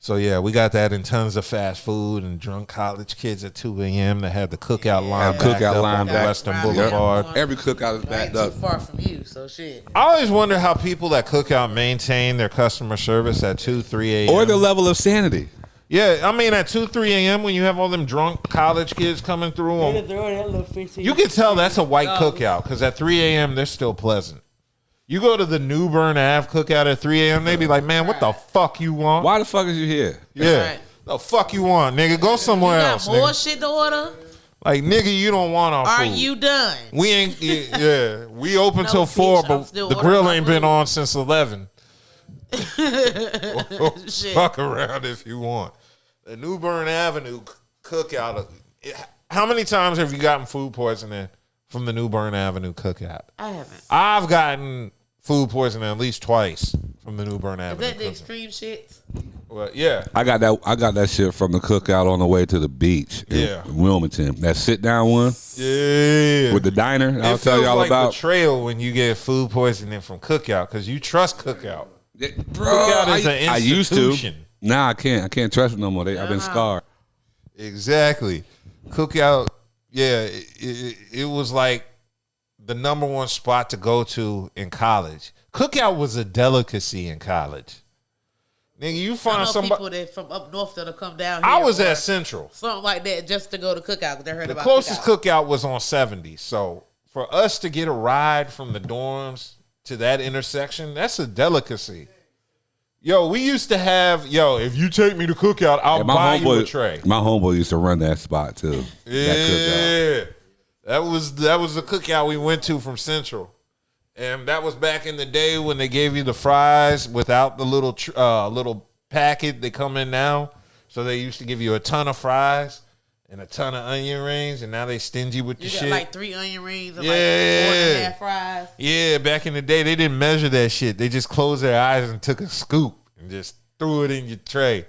So, yeah, we got that in tons of fast food and drunk college kids at 2 a.m. that had the cookout line backed up on Western Boulevard. Every cookout is backed up. Too far from you, so shit. I always wonder how people at cookout maintain their customer service at 2, 3 a.m. Or the level of sanity. Yeah, I mean, at 2, 3 a.m. when you have all them drunk college kids coming through, you can tell that's a white cookout because at 3 a.m. they're still pleasant. You go to the New Bern Ave cookout at 3 a.m., they be like, man, what the fuck you want? Why the fuck is you here? Yeah. Right. The fuck you want, nigga? Go somewhere else, More nigga. shit to order? Like, nigga, you don't want our food. Are you done? We ain't, yeah. We open No, till 4, bitch, I'm but still the ordering grill my ain't been food. on since 11. Shit. Fuck around if you want. The New Bern Avenue cookout. How many times have you gotten food poisoning from the New Bern Avenue cookout? I haven't. I've gotten food poisoning at least twice from the New Bern Is Avenue. that the extreme shit? Well, yeah. I got that shit from the cookout on the way to the beach in Wilmington. That sit down one. Yeah. With the diner. I'll It tell feels y'all like about. betrayal when you get food poisoning from cookout because you trust cookout. Bro, Cookout is an I used to. institution. Nah, I can't. I can't trust it no more. I've been scarred. Exactly. Cookout, yeah, it was like the number one spot to go to in college. Cookout was a delicacy in college. Nigga, you I find know somebody. people that from up north that'll come down here. I was or at Central. something like that just to go to cookout because they heard The about closest cookout. cookout was on 70. So for us to get a ride from the dorms to that intersection, that's a delicacy. Yo, we used to have, if you take me to cookout, I'll buy you a tray. My homeboy used to run that spot too. Yeah. That was the cookout we went to from Central. And that was back in the day when they gave you the fries without the little packet they come in now. So they used to give you a ton of fries and a ton of onion rings, and now they stingy with the You shit. got like 3 onion rings and like 4.5 fries. Yeah, back in the day, they didn't measure that shit. They just closed their eyes and took a scoop and just threw it in your tray.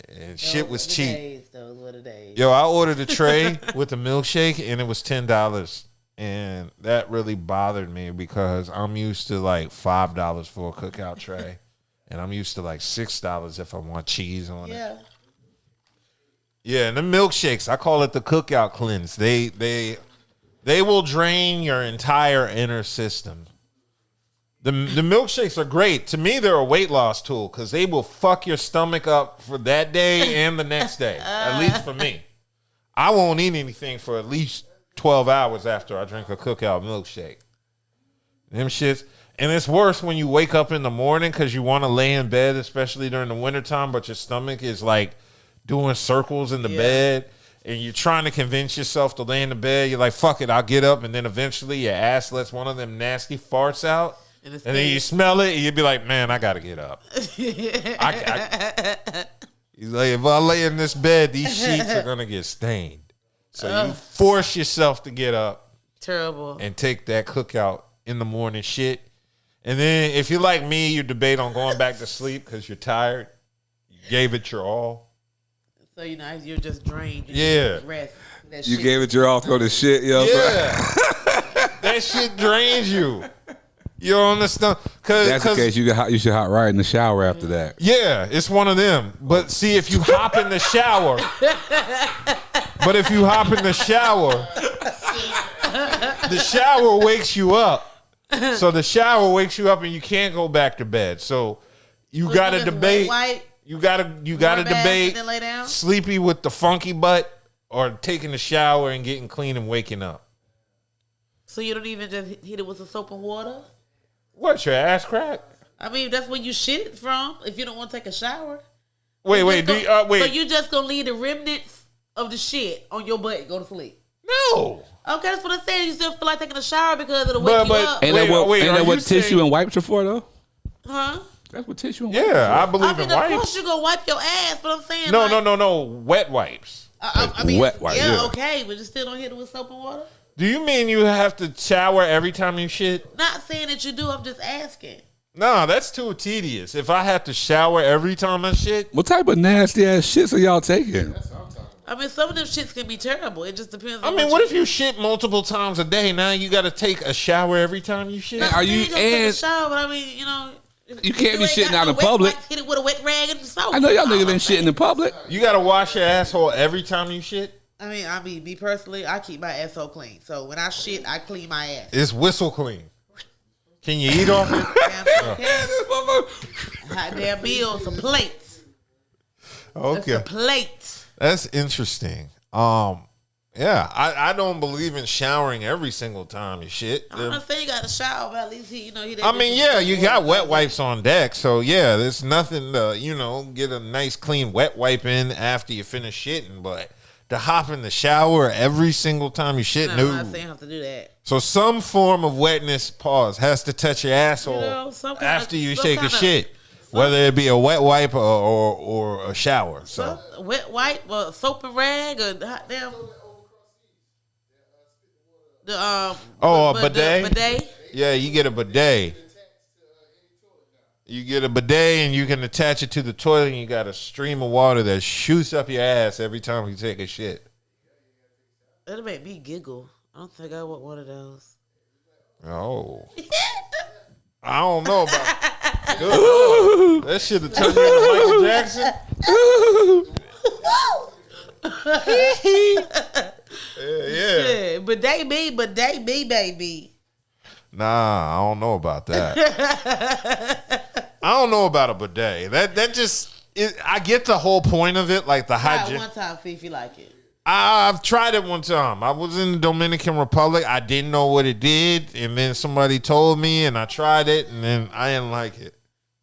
And shit was cheap. Those were the days. Yo, I ordered a tray with a milkshake, and it was $10. And that really bothered me because I'm used to like $5 for a cookout tray. And I'm used to like $6 if I want cheese on it. Yeah, and the milkshakes, I call it the cookout cleanse. They will drain your entire inner system. The milkshakes are great. To me, they're a weight loss tool because they will fuck your stomach up for that day and the next day. At least for me. I won't eat anything for at least 12 hours after I drink a cookout milkshake. Them shits. And it's worse when you wake up in the morning because you want to lay in bed, especially during the wintertime, but your stomach is like doing circles in the bed. and you're trying to convince yourself to lay in the bed. You're like, fuck it, I'll get up. And then eventually your ass lets one of them nasty farts out. And then you smell it, and you'd be like, man, I got to get up. He's like, if I lay in this bed, these sheets are going to get stained. So you force yourself to get up. Terrible. And take that cookout in the morning shit. And then if you're like me, you debate on going back to sleep because you're tired. You gave it your all. So, you're just drained. Rest. You gave it your all for the shit, yo. Yeah. That shit drains you. You don't understand? That's the case. You should hop right in the shower after that. Yeah, it's one of them. But see, if you hop in the shower, the shower wakes you up. So the shower wakes you up, and you can't go back to bed. So you got to debate. You got to debate sleepy with the funky butt or taking a shower and getting clean and waking up. So you don't even just hit it with some soap and water? What, your ass crack? I mean, that's where you shit it from if you don't want to take a shower. Wait. So you just going to leave the remnants of the shit on your butt and go to sleep? No. Okay, that's what I said. You still feel like taking a shower because it'll wake you up. Ain't that what tissue and wipes are for, though? Huh? That's what tissue and wipes are. I believe in wipes. Of course you're going to wipe your ass, but I'm saying No. Wet wipes. I mean, wet wipes. Yeah, okay, but you still don't hit it with soap and water? Do you mean you have to shower every time you shit? Not saying that you do. I'm just asking. No, that's too tedious. If I have to shower every time I shit. What type of nasty ass shits are y'all taking? I mean, some of them shits can be terrible. It just depends on what if you shit multiple times a day? Now you got to take a shower every time you shit? Are you take a shower, but I mean, you can't be shitting out in public. Hit it with a wet rag and soap. I know y'all niggas been shitting in public. You got to wash your asshole every time you shit? I mean, me personally, I keep my asshole clean. So when I shit, I clean my ass. It's whistle clean. Can you eat off it? Hot damn meal, some plates. Okay. Some plates. That's interesting. Yeah, I don't believe in showering every single time you shit. I'm not saying you got to shower, but at least he. You got wet wipes on deck, so yeah, there's nothing to, get a nice clean wet wipe in after you finish shitting, but to hop in the shower every single time you shit, no. I'm not saying you have to do that. So some form of wetness, has to touch your asshole after you take a shit. Whether it be a wet wipe or a shower. So wet wipe, soap and rag, or hot damn. A bidet? Yeah, you get a bidet. You get a bidet and you can attach it to the toilet and you got a stream of water that shoots up your ass every time you take a shit. That'll make me giggle. I don't think I want one of those. Oh. I don't know about that shit to turn you into Michael Jackson. Yeah. But they be, baby. Nah, I don't know about that. I don't know about a bidet. That just I get the whole point of it, like the hygiene. One time, see if you like it. I've tried it one time. I was in the Dominican Republic. I didn't know what it did, and then somebody told me, and I tried it, and then I didn't like it.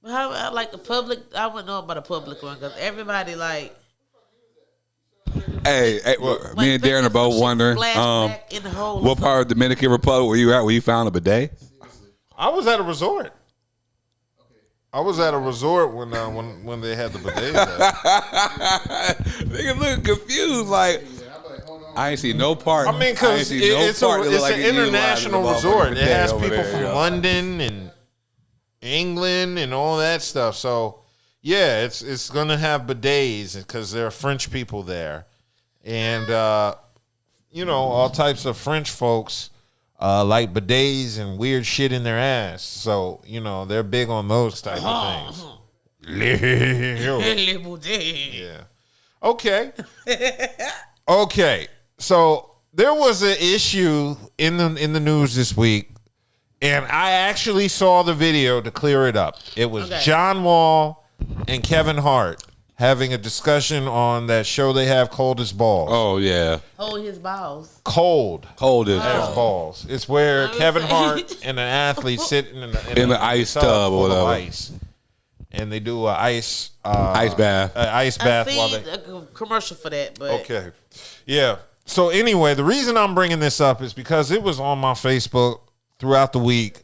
How I like the public? I wouldn't know about a public one because everybody like. Hey, me and Darren are both wondering, what part of the Dominican Republic were you at where you found a bidet? I was at a resort. when they had the bidet. Nigga look confused, like I ain't see no part. I mean, because it's an international resort. It has people from London and England and all that stuff. So yeah, it's gonna have bidets because there are French people there, and all types of French folks like bidets and weird shit in their ass. So they're big on those type of things. Yeah. Okay. Okay. So there was an issue in the news this week, and I actually saw the video to clear it up. It was John Wall and Kevin Hart having a discussion on that show they have, Cold as Balls. Oh, yeah. Hold his balls. Cold as balls. It's where Kevin Hart and an athlete sit in the ice tub or whatever. Ice. and they do a ice bath. Ice bath. I seen a commercial for that, but okay, yeah. So anyway, the reason I'm bringing this up is because it was on my Facebook throughout the week.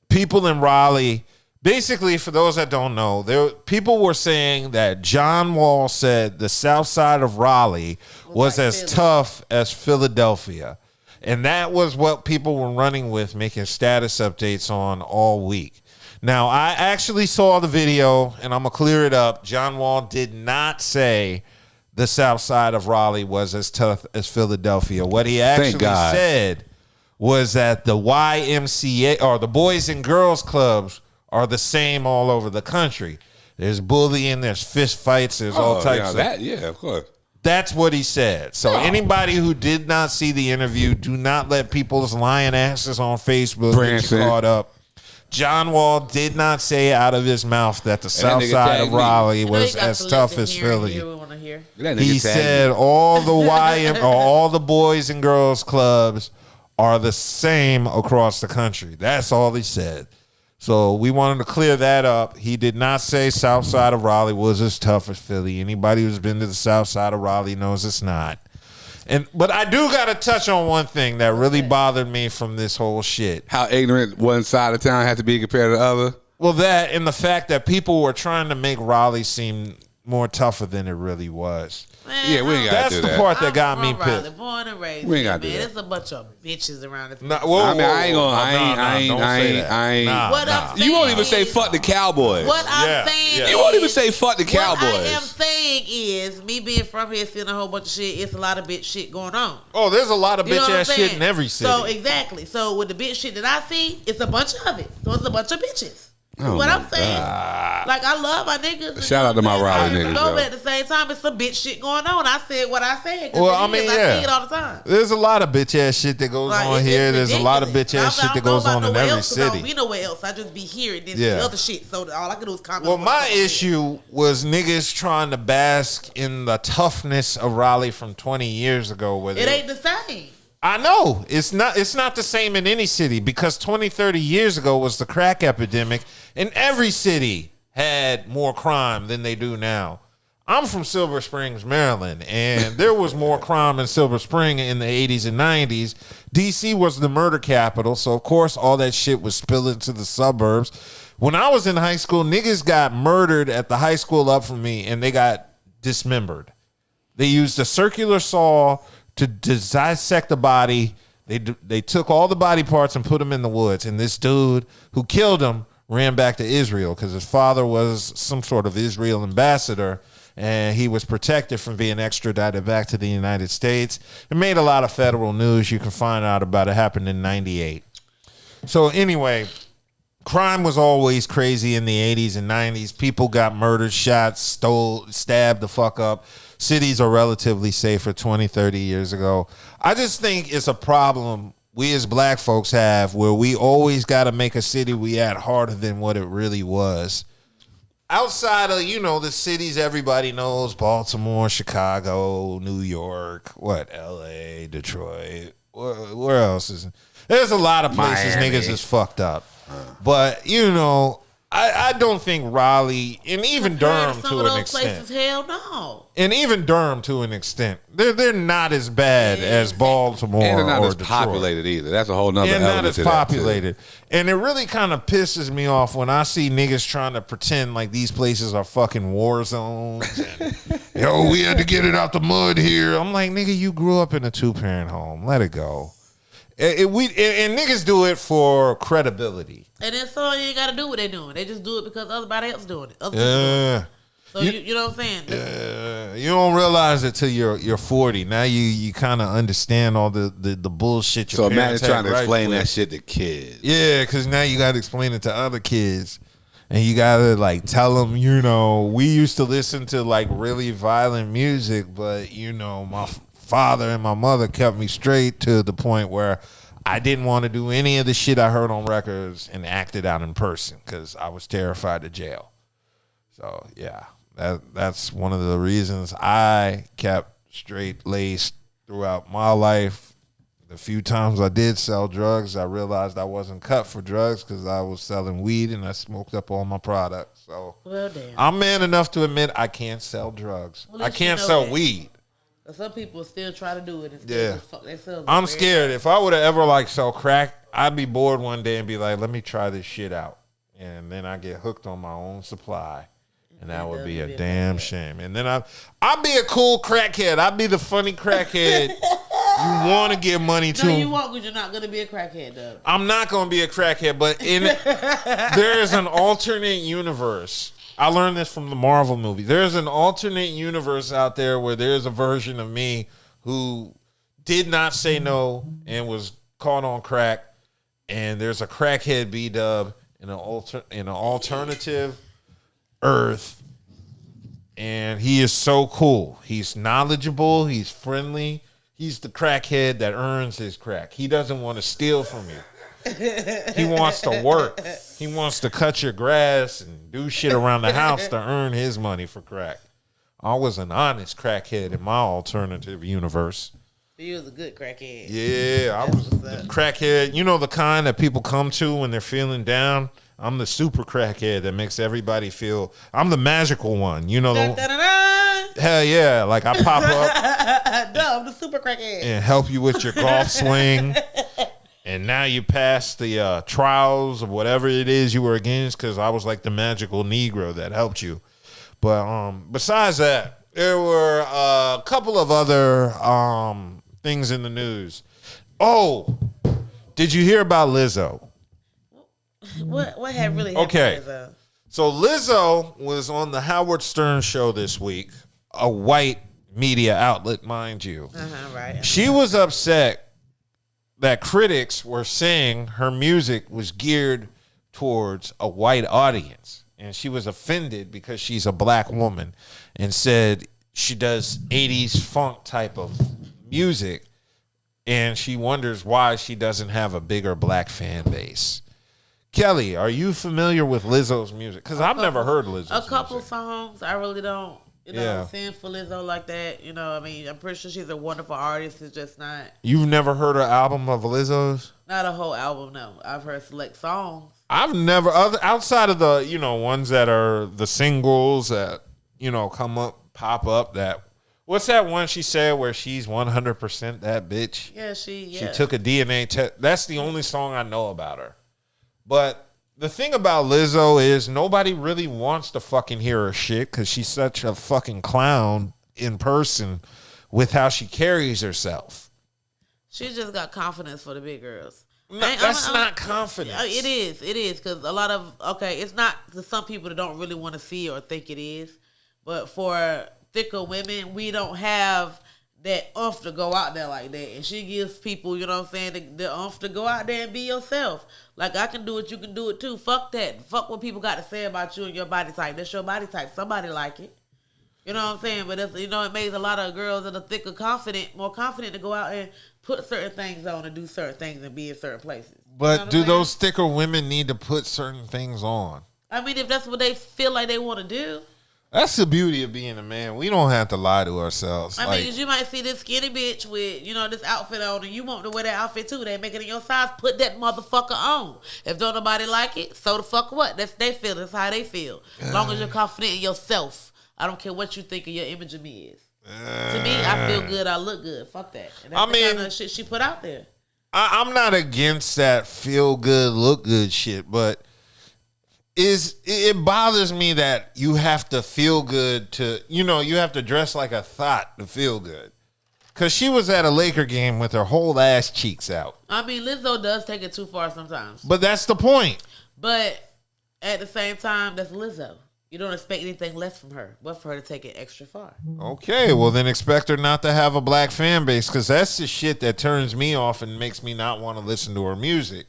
People in Raleigh, basically, for those that don't know, people were saying that John Wall said the south side of Raleigh was like as Philly. tough as Philadelphia. And that was what people were running with, making status updates on all week. Now, I actually saw the video, and I'm going to clear it up. John Wall did not say the south side of Raleigh was as tough as Philadelphia. What he actually said was that the YMCA, or the Boys and Girls Clubs, are the same all over the country. There's bullying, there's fist fights, there's all types of that. Yeah, of course. That's what he said. So anybody who did not see the interview, do not let people's lying asses on Facebook get you caught up. John Wall did not say out of his mouth that the south side of Raleigh was as tough as Philly. He said all the Boys and Girls Clubs are the same across the country. That's all he said. So we wanted to clear that up. He did not say south side of Raleigh was as tough as Philly. Anybody who's been to the south side of Raleigh knows it's not. But I do got to touch on one thing that really bothered me from this whole shit. How ignorant one side of town has to be compared to the other? Well, that and the fact that people were trying to make Raleigh seem more tougher than it really was. Man, yeah, we ain't got to do that. That's the part that got me Raleigh, pissed. born and raised. We ain't got to do that. There's a bunch of bitches around this. No, I ain't. You won't even say fuck the Cowboys. What I'm saying, you won't even say fuck the Cowboys. What I am saying is, me being from here, seeing a whole bunch of shit. It's a lot of bitch shit going on. Oh, there's a lot of bitch ass shit in every city. So exactly. So with the bitch shit that I see, it's a bunch of it. So it's a bunch of bitches. What I'm saying. Like, I love my niggas. Shout out to my Raleigh niggas. But at the same time, it's some bitch shit going on. I said what I said. Well, I mean, I see it all the time. There's a lot of bitch ass shit that goes on here. There's a lot of bitch ass shit that goes on in every city. I don't be nowhere else. I just be hearing this other shit. So all I can do is comment. Well, my issue was niggas trying to bask in the toughness of Raleigh from 20 years ago. It ain't the same. I know. It's not the same in any city because 20, 30 years ago was the crack epidemic and every city had more crime than they do now. I'm from Silver Springs, Maryland, and there was more crime in Silver Spring in the 80s and 90s. D.C. was the murder capital, so of course all that shit was spilling to the suburbs. When I was in high school, niggas got murdered at the high school up from me, and they got dismembered. They used a circular saw to dissect the body. They took all the body parts and put them in the woods. And this dude who killed him ran back to Israel because his father was some sort of Israel ambassador, and he was protected from being extradited back to the United States. It made a lot of federal news. You can find out about it. It happened in 98. So anyway, crime was always crazy in the 80s and 90s. People got murdered, shot, stole, stabbed the fuck up. Cities are relatively safer 20, 30 years ago. I just think it's a problem we as black folks have where we always got to make a city we at harder than what it really was. Outside of, the cities everybody knows, Baltimore, Chicago, New York, L.A., Detroit, where else is it? There's a lot of places Miami. Niggas is fucked up. But, I don't think Raleigh and even Durham to an extent. Places, hell no. And even Durham to an extent. They're not as bad as Baltimore and they're not or as Detroit. Populated either. That's a whole nother They're element not as to that, populated. And it really kind of pisses me off when I see niggas trying to pretend like these places are fucking war zones. And, we had to get it out the mud here. I'm like, nigga, you grew up in a 2-parent home. Let it go. And niggas do it for credibility. And then so you ain't got to do what they doing. They just do it because everybody else doing it. So you know what I'm saying? You don't realize it till you're 40. Now you kind of understand all the bullshit your parents had. So imagine trying to explain that shit to kids. Yeah, because now you got to explain it to other kids. And you got to tell them, we used to listen to really violent music, but my father and my mother kept me straight to the point where I didn't want to do any of the shit I heard on records and act it out in person because I was terrified of jail. So, yeah, that's one of the reasons I kept straight-laced throughout my life. the few times I did sell drugs, I realized I wasn't cut for drugs because I was selling weed and I smoked up all my products. So well, damn. I'm man enough to admit I can't sell drugs. I can't sell weed. Some people still try to do it. Yeah. Fuck themselves. I'm scared. If I would have ever like sell crack, I'd be bored one day and be like, let me try this shit out. And then I get hooked on my own supply. And that would be a damn shame. And then I'd be a cool crackhead. I'd be the funny crackhead you want to give money to. No, you won't, because you're not going to be a crackhead, though. I'm not going to be a crackhead, but there is an alternate universe. I learned this from the Marvel movie. There's an alternate universe out there where there's a version of me who did not say no and was caught on crack. And there's a crackhead B.D.U.B in an alternative Earth, and he is so cool. He's knowledgeable. He's friendly. He's the crackhead that earns his crack. He doesn't want to steal from you. He wants to work. He wants to cut your grass and do shit around the house to earn his money for crack. I was an honest crackhead in my alternative universe. You was a good crackhead. Yeah, I was the crackhead. You know, the kind that people come to when they're feeling down? I'm the super crackhead that makes everybody feel. I'm the magical one, you know. Hell yeah! Like I pop up. No, I'm the super crackhead and help you with your golf swing. And now you pass the trials of whatever it is you were against, because I was like the magical Negro that helped you. But besides that, there were a couple of other things in the news. Oh, did you hear about Lizzo? What had really happened? Okay, to Lizzo? So Lizzo was on the Howard Stern show this week, a white media outlet, mind you. Right. She was upset that critics were saying her music was geared towards a white audience, and she was offended because she's a black woman, and said she does 80s funk type of music, and she wonders why she doesn't have a bigger black fan base. Kelly, are you familiar with Lizzo's music? Because I've never heard Lizzo's music. A couple songs. I really don't, sing for Lizzo like that. You know, I mean, I'm pretty sure she's a wonderful artist. It's just not. You've never heard an album of Lizzo's? Not a whole album, no. I've heard select songs. I've never, outside of the, ones that are the singles that, come up, pop up, that. What's that one she said where she's 100% that bitch? Yeah, she took a DNA test. That's the only song I know about her. But the thing about Lizzo is nobody really wants to fucking hear her shit because she's such a fucking clown in person with how she carries herself. She just got confidence for the big girls. No, that's not confidence. It is because a lot of, it's not to some people that don't really want to see or think it is. But for thicker women, we don't have that oomph to go out there like that. And she gives people, the oomph to go out there and be yourself. Like, I can do it, you can do it too. Fuck that. Fuck what people got to say about you and your body type. That's your body type. Somebody like it. You know what I'm saying? But it's, it makes a lot of girls that are thicker more confident to go out and put certain things on and do certain things and be in certain places. But do those thicker women need to put certain things on? I mean, if that's what they feel like they want to do. That's the beauty of being a man. We don't have to lie to ourselves. I mean, 'cause you might see this skinny bitch with, this outfit on, and you want to wear that outfit too. They make it in your size. Put that motherfucker on. If don't nobody like it, so the fuck what? That's they feel. That's how they feel. As long as you're confident in yourself, I don't care what you think of your image of me is. To me, I feel good. I look good. Fuck that. And that's the kind of shit she put out there. I'm not against that feel good, look good shit, but it bothers me that you have to feel good to, you have to dress like a thought to feel good. Because she was at a Laker game with her whole ass cheeks out. I mean, Lizzo does take it too far sometimes. But that's the point. But at the same time, that's Lizzo. You don't expect anything less from her, but for her to take it extra far. Okay, well then expect her not to have a black fan base, because that's the shit that turns me off and makes me not want to listen to her music.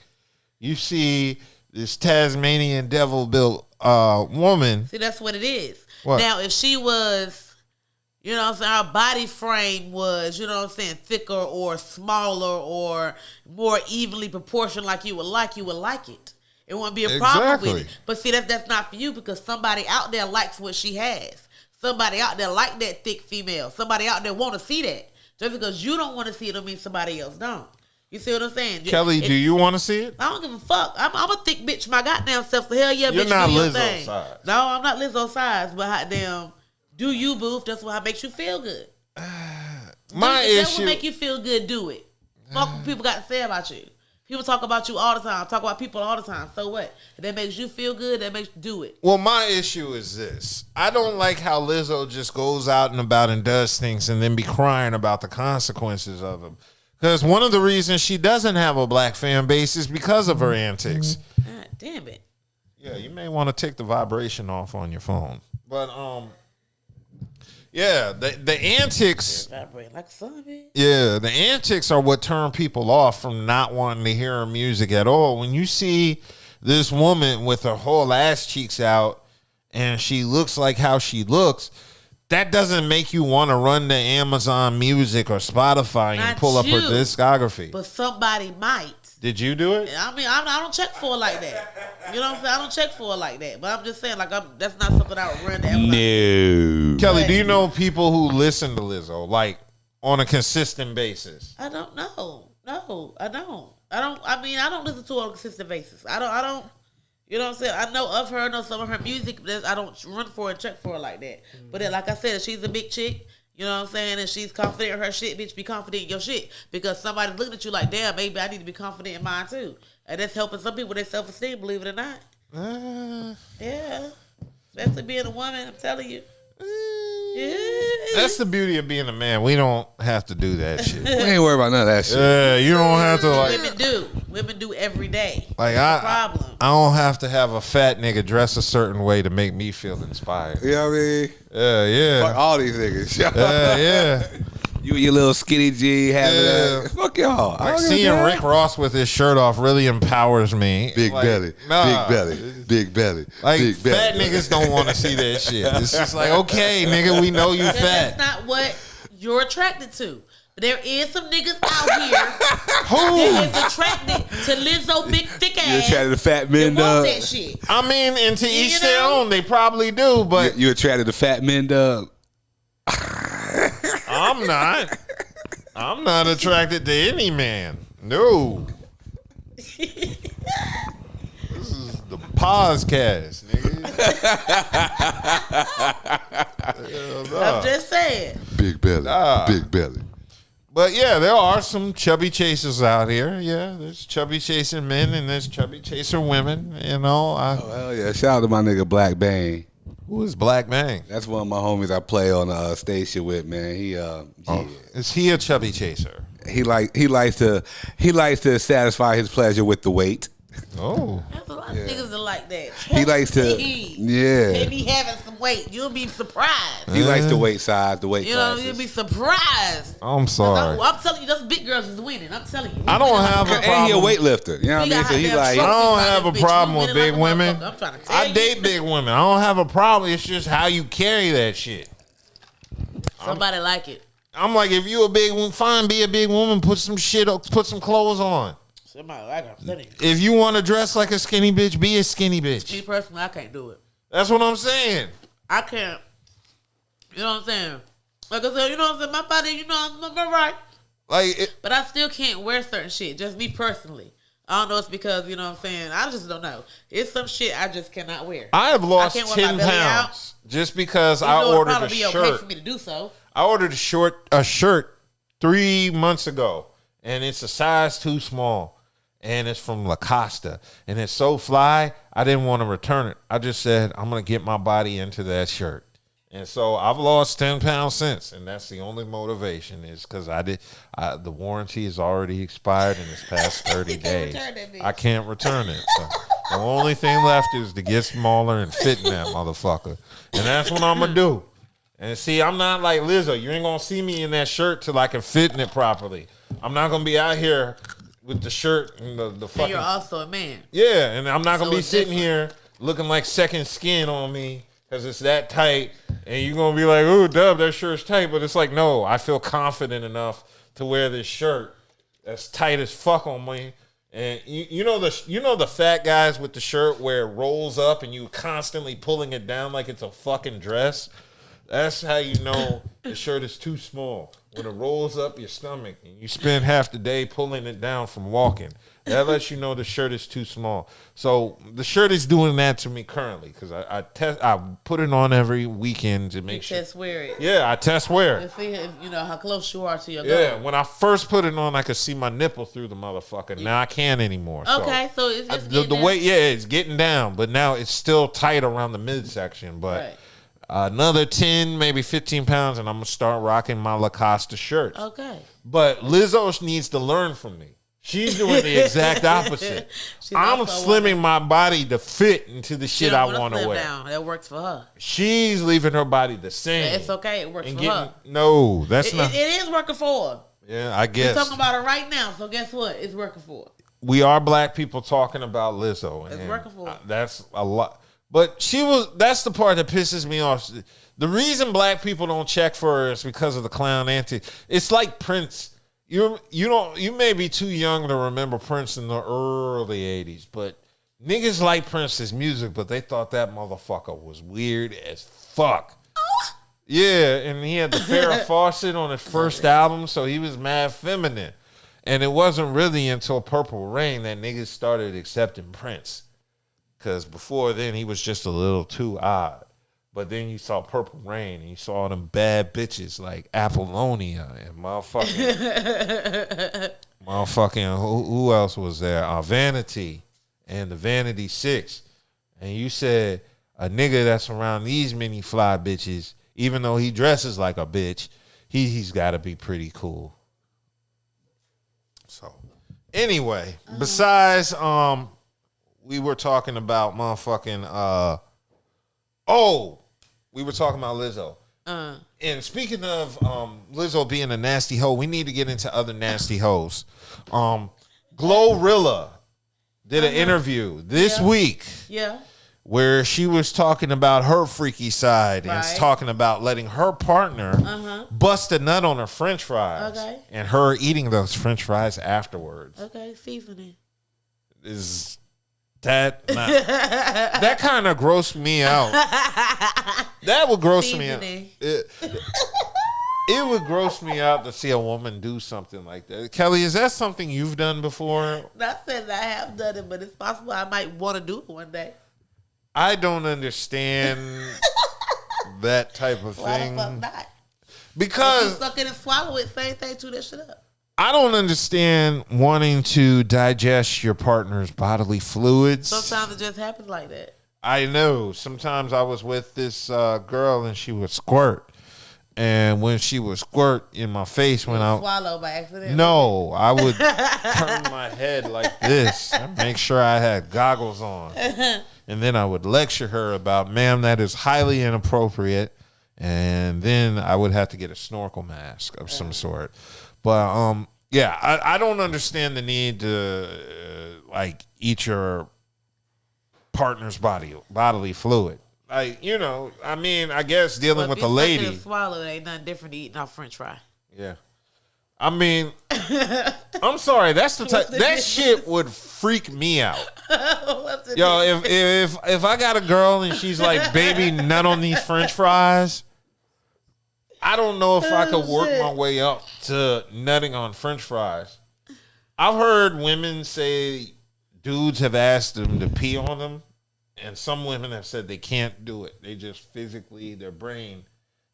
You see this Tasmanian devil-built woman. See, that's what it is. What? Now, if she was, her body frame was, thicker or smaller or more evenly proportioned like you would like it. It wouldn't be a problem with it. But see, that's not for you, because somebody out there likes what she has. Somebody out there like that thick female. Somebody out there want to see that. Just because you don't want to see it don't mean somebody else don't. You see what I'm saying? Kelly, do you want to see it? I don't give a fuck. I'm a thick bitch my goddamn self. So hell yeah, You're bitch, not do your Lizzo thing. size. No, I'm not Lizzo size, but hot damn, do you, boo? That's what makes you feel good. My If that issue. would make you feel good, do it. Fuck what people got to say about you. People talk about you all the time. Talk about people all the time. So what? If that makes you feel good, that makes you do it. Well, my issue is this. I don't like how Lizzo just goes out and about and does things and then be crying about the consequences of them. Because one of the reasons she doesn't have a black fan base is because of her antics. God damn it. Yeah, you may want to take the vibration off on your phone. But yeah, the antics. Vibrate like a sun, bitch. Yeah, the antics are what turn people off from not wanting to hear her music at all. When you see this woman with her whole ass cheeks out and she looks like how she looks, that doesn't make you want to run to Amazon Music or Spotify and pull up her discography. But somebody might. Did you do it? I mean, I don't check for it like that. You know what I'm saying? I don't check for it like that. But I'm just saying, like, that's not something I would run to Amazon. No. Kelly, do you know people who listen to Lizzo, like, on a consistent basis? I don't know. No, I don't. I mean, I don't listen to her on a consistent basis. I don't. You know what I'm saying? I know of her. I know some of her music. I don't run for and check for her like that. But then, like I said, she's a big chick. You know what I'm saying? And she's confident in her shit. Bitch, be confident in your shit. Because somebody's looking at you like, damn, maybe I need to be confident in mine too. And that's helping some people with their self-esteem, believe it or not. Yeah. Especially being a woman, I'm telling you. Yeah. That's the beauty of being a man. We don't have to do that shit. We ain't worried about none of that shit. Yeah, you don't have to like. Women do every day. Like problem. I don't have to have a fat nigga dress a certain way to make me feel inspired. You know what I mean? Yeah. Fuck all these niggas. Yeah. You and your little skinny G having that. Fuck y'all. Like seeing Rick Ross with his shirt off really empowers me. Big like, belly. Nah. Big belly. Like big belly. fat niggas don't want to see that shit. It's just like, okay, nigga, we know you fat. That's not what you're attracted to. But there is some niggas out here Who that is attracted to Lizzo big thick ass. You attracted to fat men, that want dog? that shit. I mean, and to each their own, they probably do, but You attracted to fat men, dog? I'm not. I'm not attracted to any man. No. This is the podcast, nigga. I'm just saying. Big belly. Big belly. But yeah, there are some chubby chasers out here. Yeah, there's chubby chasing men and there's chubby chaser women. You know. Oh, hell yeah. Shout out to my nigga Black Bang. Who is Black Bang? That's one of my homies I play on the station with, man. Is he a chubby chaser? He likes to satisfy his pleasure with the weight. Oh. There's a lot of niggas that like that. He likes to, They be having some weight. You'll be surprised. He likes the weight size, the weight You know, classes. you'll be surprised. I'm sorry. I'm telling you, those big girls is winning. I'm telling you. I don't have a problem. And he a weightlifter. You know what I mean? So he like, I don't have a problem with big women. I'm trying to tell I you. date big women. I don't have a problem. It's just how you carry that shit. Somebody like it. I'm like, if you a big woman, fine, be a big woman. Put some shit up, put some clothes on. Somebody like it. I'm telling you. If you want to dress like a skinny bitch, be a skinny bitch. Me personally, I can't do it. That's what I'm saying. I can't. You know what I'm saying? Like I said, you know what I'm saying? My body, you know, I'm right. Like, but I still can't wear certain shit. Just me personally. I don't know. It's because, you know what I'm saying? I just don't know. It's some shit I just cannot wear. I have lost I 10 pounds just because I ordered a shirt. It'd probably be okay for me to do so. I ordered a shirt 3 months ago, and it's a size too small, and it's from La Costa, and it's so fly, I didn't want to return it. I just said, I'm going to get my body into that shirt. And so I've lost 10 pounds since, and that's the only motivation is because the warranty is already expired in this past 30 days. I can't return it. So the only thing left is to get smaller and fit in that motherfucker. And that's what I'm going to do. And see, I'm not like Lizzo. You ain't going to see me in that shirt till I can fit in it properly. I'm not going to be out here with the shirt and the fucking... And you're also a man. Yeah, and I'm not going to be sitting here looking like second skin on me because it's that tight. And you're going to be like, ooh, Dub, that shirt's tight. But it's like, no, I feel confident enough to wear this shirt that's tight as fuck on me. And you know the fat guys with the shirt where it rolls up and you constantly pulling it down like it's a fucking dress? That's how you know the shirt is too small. When it rolls up your stomach and you spend half the day pulling it down from walking, that lets you know the shirt is too small. So the shirt is doing that to me currently because I put it on every weekend to make sure. Test wear it. Yeah, I test wear it. To see if, how close you are to your goal. Yeah, when I first put it on, I could see my nipple through the motherfucker. Now I can't anymore. Okay, so it's the weight. Yeah, it's getting down, but now it's still tight around the midsection. But. Right. Another 10, maybe 15 pounds, and I'm going to start rocking my Lacoste shirts. Okay. But Lizzo needs to learn from me. She's doing the exact opposite. I'm slimming my body to fit into the shit I want to wear. Down. That works for her. She's leaving her body the same. Yeah, it's okay. It works for her. No, that's not. It is working for her. Yeah, I guess. We're talking about her right now, so guess what? It's working for her. We are black people talking about Lizzo. It's working for her. That's a lot. But that's the part that pisses me off. The reason black people don't check for her is because of the clown antics. It's like Prince. You may be too young to remember Prince in the early 80s, but niggas like Prince's music, but they thought that motherfucker was weird as fuck. Yeah, and he had the Farrah Fawcett on his first album, so he was mad feminine. And it wasn't really until Purple Rain that niggas started accepting Prince. Because before then, he was just a little too odd. But then you saw Purple Rain, and you saw them bad bitches like Apollonia and motherfucking who else was there? Vanity and the Vanity Six. And you said a nigga that's around these many fly bitches, even though he dresses like a bitch, he's got to be pretty cool. So, anyway, besides we were talking about motherfucking we were talking about Lizzo. And speaking of Lizzo being a nasty hoe, we need to get into other nasty hoes. Glorilla did an interview this week. Yeah. Where she was talking about her freaky side and talking about letting her partner bust a nut on her French fries. Okay. And her eating those French fries afterwards. Okay, seasoning. Is that that kind of grossed me out. That would gross me out. It would gross me out to see a woman do something like that. Kelly, is that something you've done before? Not saying I have done it, but it's possible I might want to do it one day. I don't understand that type of thing. Why the fuck not? Because if you suck it and swallow it, same thing, chew that shit up. I don't understand wanting to digest your partner's bodily fluids. Sometimes it just happens like that. I know. Sometimes I was with this girl and she would squirt. And when she would squirt in my face when I swallow by accident. No, I would turn my head like this and make sure I had goggles on. And then I would lecture her about, ma'am, that is highly inappropriate. And then I would have to get a snorkel mask of some sort. But yeah, I don't understand the need to eat your partner's bodily fluid. Like, I mean, I guess dealing with a lady. If you swallow, it ain't nothing different to eating off French fry. Yeah. I mean, I'm sorry. That's the type. That shit would freak me out. Yo, if I got a girl and she's like, baby, nut on these French fries, I don't know if I could work my way up to nutting on French fries. I've heard women say dudes have asked them to pee on them, and some women have said they can't do it. They just physically, their brain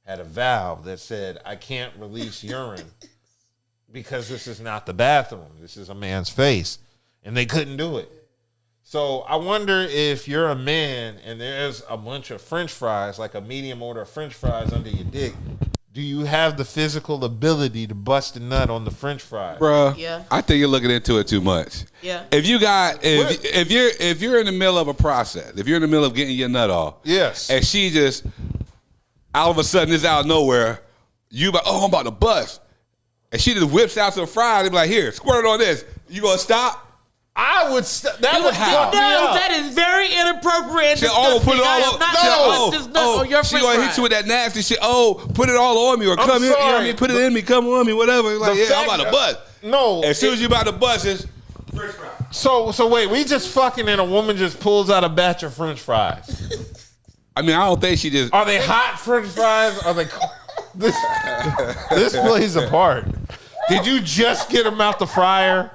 had a valve that said, I can't release urine because this is not the bathroom. This is a man's face. And they couldn't do it. So I wonder if you're a man and there's a bunch of French fries, like a medium order of French fries under your dick, do you have the physical ability to bust a nut on the French fries? Bruh, yeah. I think you're looking into it too much. Yeah. If you're in the middle of a process, if you're in the middle of getting your nut off, yes, and she just all of a sudden is out of nowhere, you like, oh, I'm about to bust, and she just whips out some fries and be like, here, squirt it on this. You gonna stop? I would. That would fuck me up. That is very inappropriate. She put it all on. She gonna hit you with that nasty shit. Oh, put it all on me or come here. You know what I mean? Put it in me. Come on me. Whatever. Like, yeah, I'm about to bust. No. As soon as you about to bust, it's French fries. So wait. We just fucking and a woman just pulls out a batch of French fries. I mean, I don't think she just. Are they hot French fries? Are they cold? This plays a part. Did you just get them out the fryer?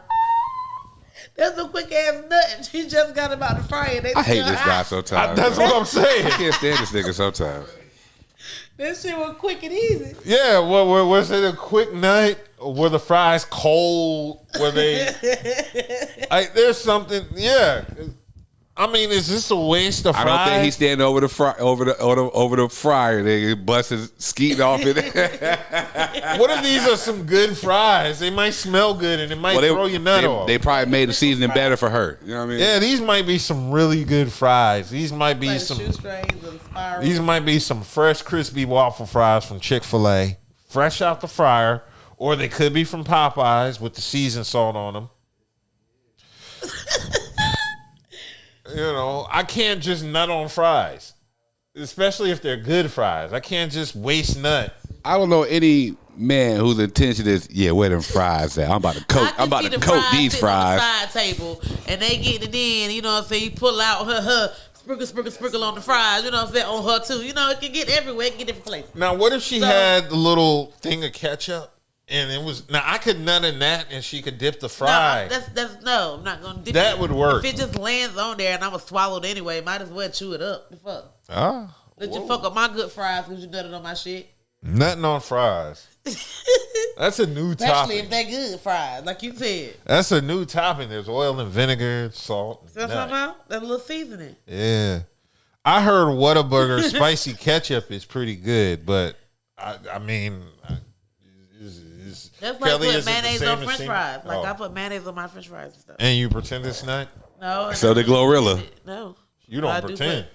That's a quick ass nut. She just got him out the fryer. I hate this guy sometimes. That's what I'm saying. I can't stand this nigga sometimes. That shit was quick and easy. Yeah, was it a quick night? Were the fries cold? Were they? There's something. Yeah. I mean, is this a waste of fries? I don't think he's standing over the fryer. They busting skeeting off it. What if these are some good fries? They might smell good and it might throw your nut off. They probably made the seasoning better for her. You know what I mean? Yeah, these might be some really good fries. These might be These might be some fresh, crispy waffle fries from Chick-fil-A, fresh out the fryer, or they could be from Popeyes with the seasoned salt on them. You know, I can't just nut on fries, especially if they're good fries. I can't just waste nut. I don't know any man whose intention is, where them fries at? I'm about to coat. I'm about to coat these fries. On the side table, and they get it in. You know what I'm saying? You pull out her sprinkle on the fries. You know what I'm saying? On her too. You know, it can get everywhere. It can get different places. Now, what if she had the little thing of ketchup? And it was I could nut in that, and she could dip the fry. No, I'm not gonna dip. That would work. If it just lands on there and I'm gonna swallow it anyway, might as well chew it up. The fuck. Let you fuck up my good fries because you nutted on my shit. Nutting on fries. That's a new topping. Especially if they're good fries, like you said. That's a new topping. There's oil and vinegar, salt. That's what I'm about. That's a little seasoning. Yeah, I heard Whataburger spicy ketchup is pretty good, but I mean. That's like Kelly, put mayonnaise on French fries. Like I put mayonnaise on my French fries and stuff. And you pretend it's not? No. So the Glorilla. No. You don't pretend.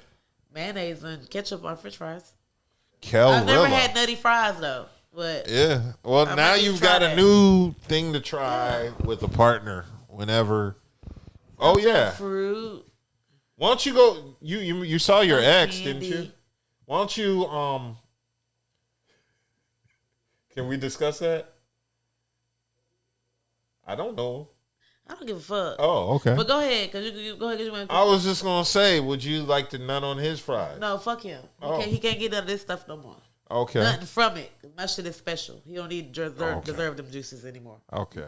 Mayonnaise and ketchup on French fries. Kelrilla. I've never had nutty fries though. But yeah. Well, now you've got a new thing to try with a partner whenever. Oh yeah. Fruit. Why don't you go? You saw your ex, didn't you? Why don't you Can we discuss that? I don't know. I don't give a fuck. Oh, okay. But go ahead, cause you go ahead. I was just gonna say, would you like to nut on his fries? No, fuck him. He can't get none of this stuff no more. Okay. Nothing from it. My shit is special. He don't need to deserve them juices anymore. Okay.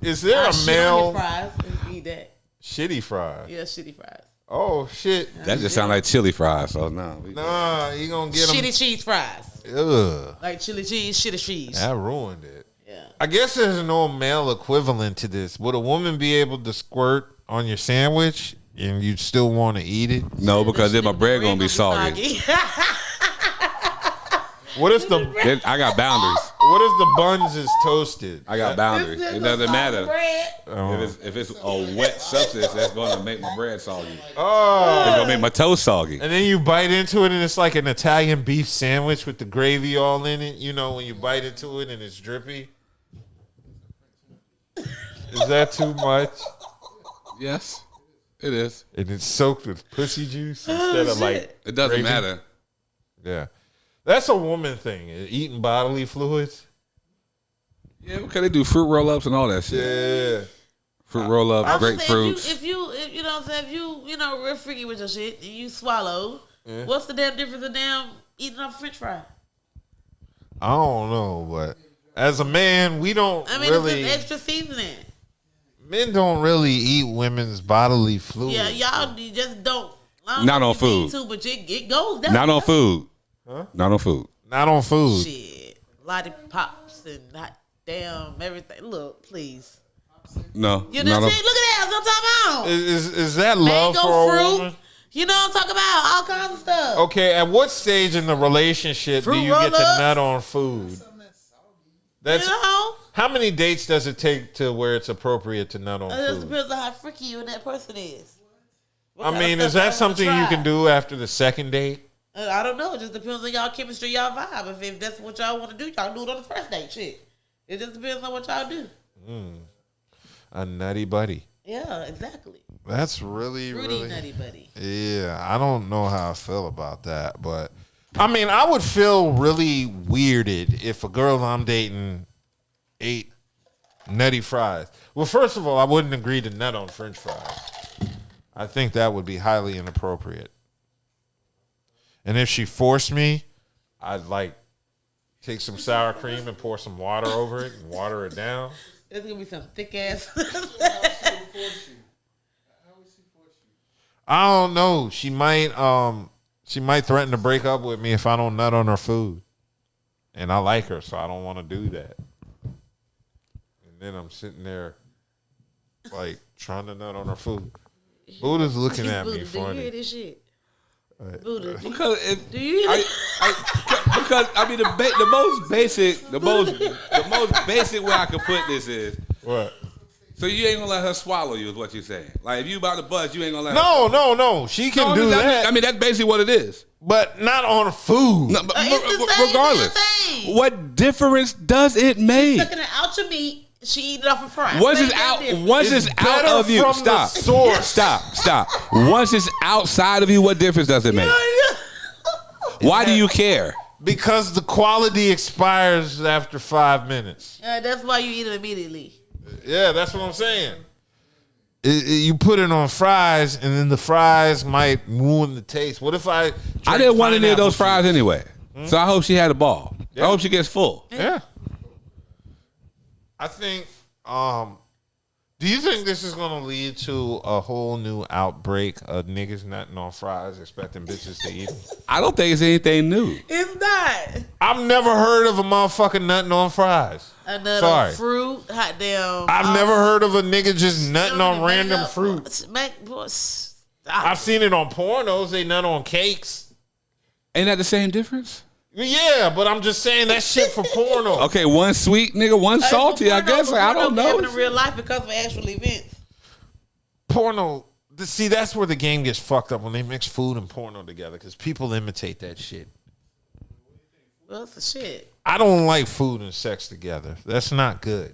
Is there a male fries? Eat that. Shitty fries? Yeah, shitty fries. Oh shit! That just sound like chili fries. So no. Nah, you gonna get them shitty cheese fries. Ugh. Like chili cheese, shitty cheese. That ruined it. Yeah. I guess there's no male equivalent to this. Would a woman be able to squirt on your sandwich and you still want to eat it? No, because then my bread gonna be soggy. What if I got boundaries. What if the buns is toasted? I got boundaries. It doesn't matter. If it's a wet substance, that's gonna make my bread soggy. Oh, it's gonna make my toast soggy. And then you bite into it, and it's like an Italian beef sandwich with the gravy all in it. You know, when you bite into it and it's drippy. Is that too much? Yes, it is. And it's soaked with pussy juice instead of like. It doesn't gravy. matter. Yeah. That's a woman thing, eating bodily fluids. Yeah, because they do fruit roll-ups and all that shit. Yeah. Fruit roll-ups, grapefruits. If you know what I'm saying, if you know, real freaky with your shit and you swallow, what's the damn difference of eating up French fry? I don't know, but as a man, we don't really. It's extra seasoning. Men don't really eat women's bodily fluids. Yeah, y'all just don't. Not on food. But it goes down. Not on food. Huh? Not on food. Not on food. Shit. Lollipops and hot damn everything. Look, please. No. You know what I'm saying? Look at that. That's what I'm talking about. Is that love mango for a fruit? woman? You know what I'm talking about? All kinds of stuff. Okay, at what stage in the relationship Fruit do you get to roll-ups? nut on food? That's how many dates does it take to where it's appropriate to nut on It just food? depends on how freaky you and that person is. I mean, is that something you can do after the second date? I don't know. It just depends on y'all chemistry, y'all vibe. If that's what y'all want to do, y'all do it on the first date. Shit. It just depends on what y'all do. A nutty buddy. Yeah, exactly. That's really, Fruity really nutty buddy. Yeah, I don't know how I feel about that, but I mean, I would feel really weirded if a girl I'm dating ate nutty fries. Well, first of all, I wouldn't agree to nut on French fries. I think that would be highly inappropriate. And if she forced me, I'd like take some sour cream and pour some water over it and water it down. It's gonna be some thick ass. I don't know. She might threaten to break up with me if I don't nut on her food. And I like her, so I don't want to do that. And then I'm sitting there like trying to nut on her food. Buddha's looking at me Buddha, funny. do you hear this shit? Buddha, Because do you hear this? because I mean the most basic way I could put this is What? so you ain't gonna let her swallow you is what you're saying. Like if you about to buzz, you ain't gonna let her. No. She can do that. I mean that's basically what it is. But not on food. No, but It's the same regardless, thing. what difference does it make? Sucking it out your meat, she eat it off a fry. Once Same it's out, goddamn once It's it's out better of you, from stop, the source. stop. Once it's outside of you, what difference does it make? Why do you care? Because the quality expires after 5 minutes. That's why you eat it immediately. Yeah, that's what I'm saying. You put it on fries, and then the fries might ruin the taste. What if I didn't want any of those pineapple fries juice? anyway. So I hope she had a ball. Yeah. I hope she gets full. Yeah. I think, do you think this is going to lead to a whole new outbreak of niggas nutting on fries expecting bitches to eat them? I don't think it's anything new. It's not. I've never heard of a motherfucker nutting on fries. Another fruit, hot damn. I've never heard of a nigga just nutting on Make random up- fruit. Stop. I've seen it on pornos. They nut on cakes. Ain't that the same difference? Yeah, but I'm just saying that shit for porno. Okay, one sweet nigga, one salty. I guess I don't know. In real life, because of actual events. Porno. See, that's where the game gets fucked up when they mix food and porno together because people imitate that shit. Well, it's the shit. I don't like food and sex together. That's not good.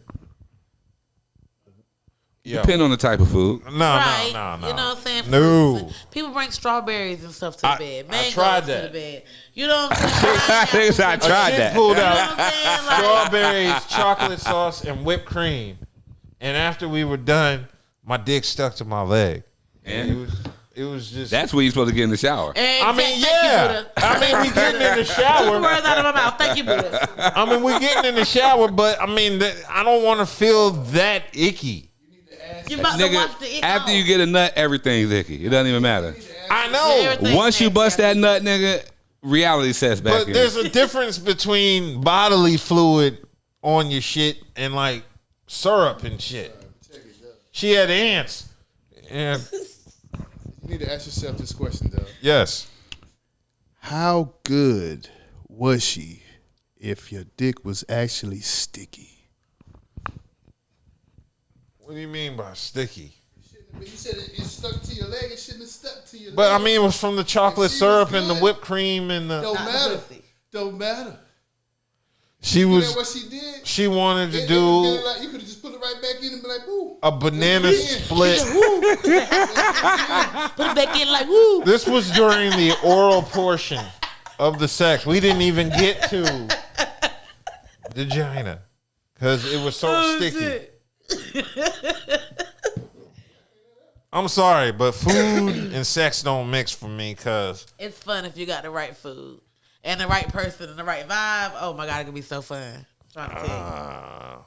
Yo. Depend on the type of food. No. You know what I'm saying? No. Fruits. People bring strawberries and stuff to the bed. I Mangoes tried to that. the bed. You know what I'm saying? I tried that. Pulled You know out what I'm saying? Like, strawberries, chocolate sauce, and whipped cream. And after we were done, my dick stuck to my leg. And it was just. That's when you're supposed to get in the shower. I mean, yeah. I mean, we getting in the shower. Took the words out of my mouth. Thank you, Buddha. I mean, we getting in the shower, but I mean, I don't want to feel that icky. You about to watch the Nigga, it after all. you get a nut, everything's icky. It doesn't even matter. I know. Everything Once you nasty bust that after nut, nigga, reality sets back But in. there's a difference between bodily fluid on your shit and like syrup and shit. She had ants. And You need to ask yourself this question, though. yes. How good was she if your dick was actually sticky? What do you mean by sticky? You said it stuck to your leg. It shouldn't have stuck to your But leg. I mean, it was from the chocolate She was syrup and the good. whipped cream and the. Don't Not the matter. pussy. Don't matter. She You know was. what she did? She wanted to It do would've been like, you could have just put it right back in and be like, "Boo." a banana split. Put it back in like, woo. This was during the oral portion of the sex. We didn't even get to the vagina because it was so sticky. Shit. I'm sorry, but food and sex don't mix for me because It's fun if you got the right food and the right person and the right vibe. Oh my God, it could be so fun. I'm trying to tell you.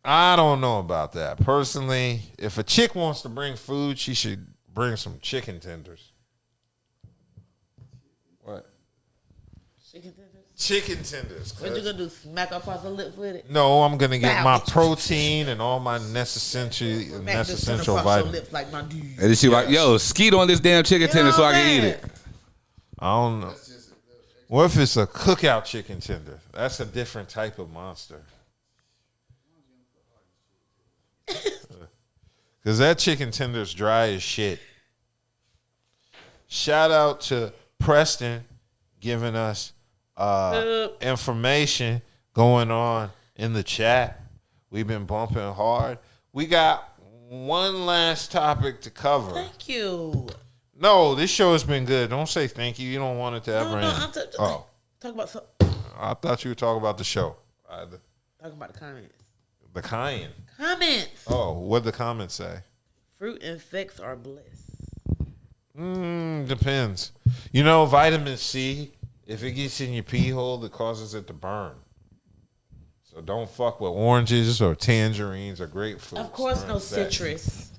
I don't know about that. Personally, if a chick wants to bring food, she should bring some chicken tenders. What? Chicken tenders. Chicken tenders. What you gonna do? Smack across the lips with it? No, I'm gonna get Bow. my protein and all my necessary Smack this across your vitamins. lips like my dude. And then she like, yo, skeet on this damn chicken You tender know so I what can I'm eat saying? it. I don't know. What if it's a cookout chicken tender? That's a different type of monster. Because that chicken tender is dry as shit. Shout out to Preston giving us information going on in the chat. We've been bumping hard. We got one last topic to cover. Thank you. No, this show has been good. Don't say thank you. You don't want it to ever No, end. I'm Oh, talk about some. I thought you were talking about the show. Talk about the comments. The cayenne. Comments. Oh, what'd the comments say? Fruit and sex are bliss. Depends. You know, vitamin C, if it gets in your pee hole, it causes it to burn. So don't fuck with oranges or tangerines or grapefruits. Of course, no citrus.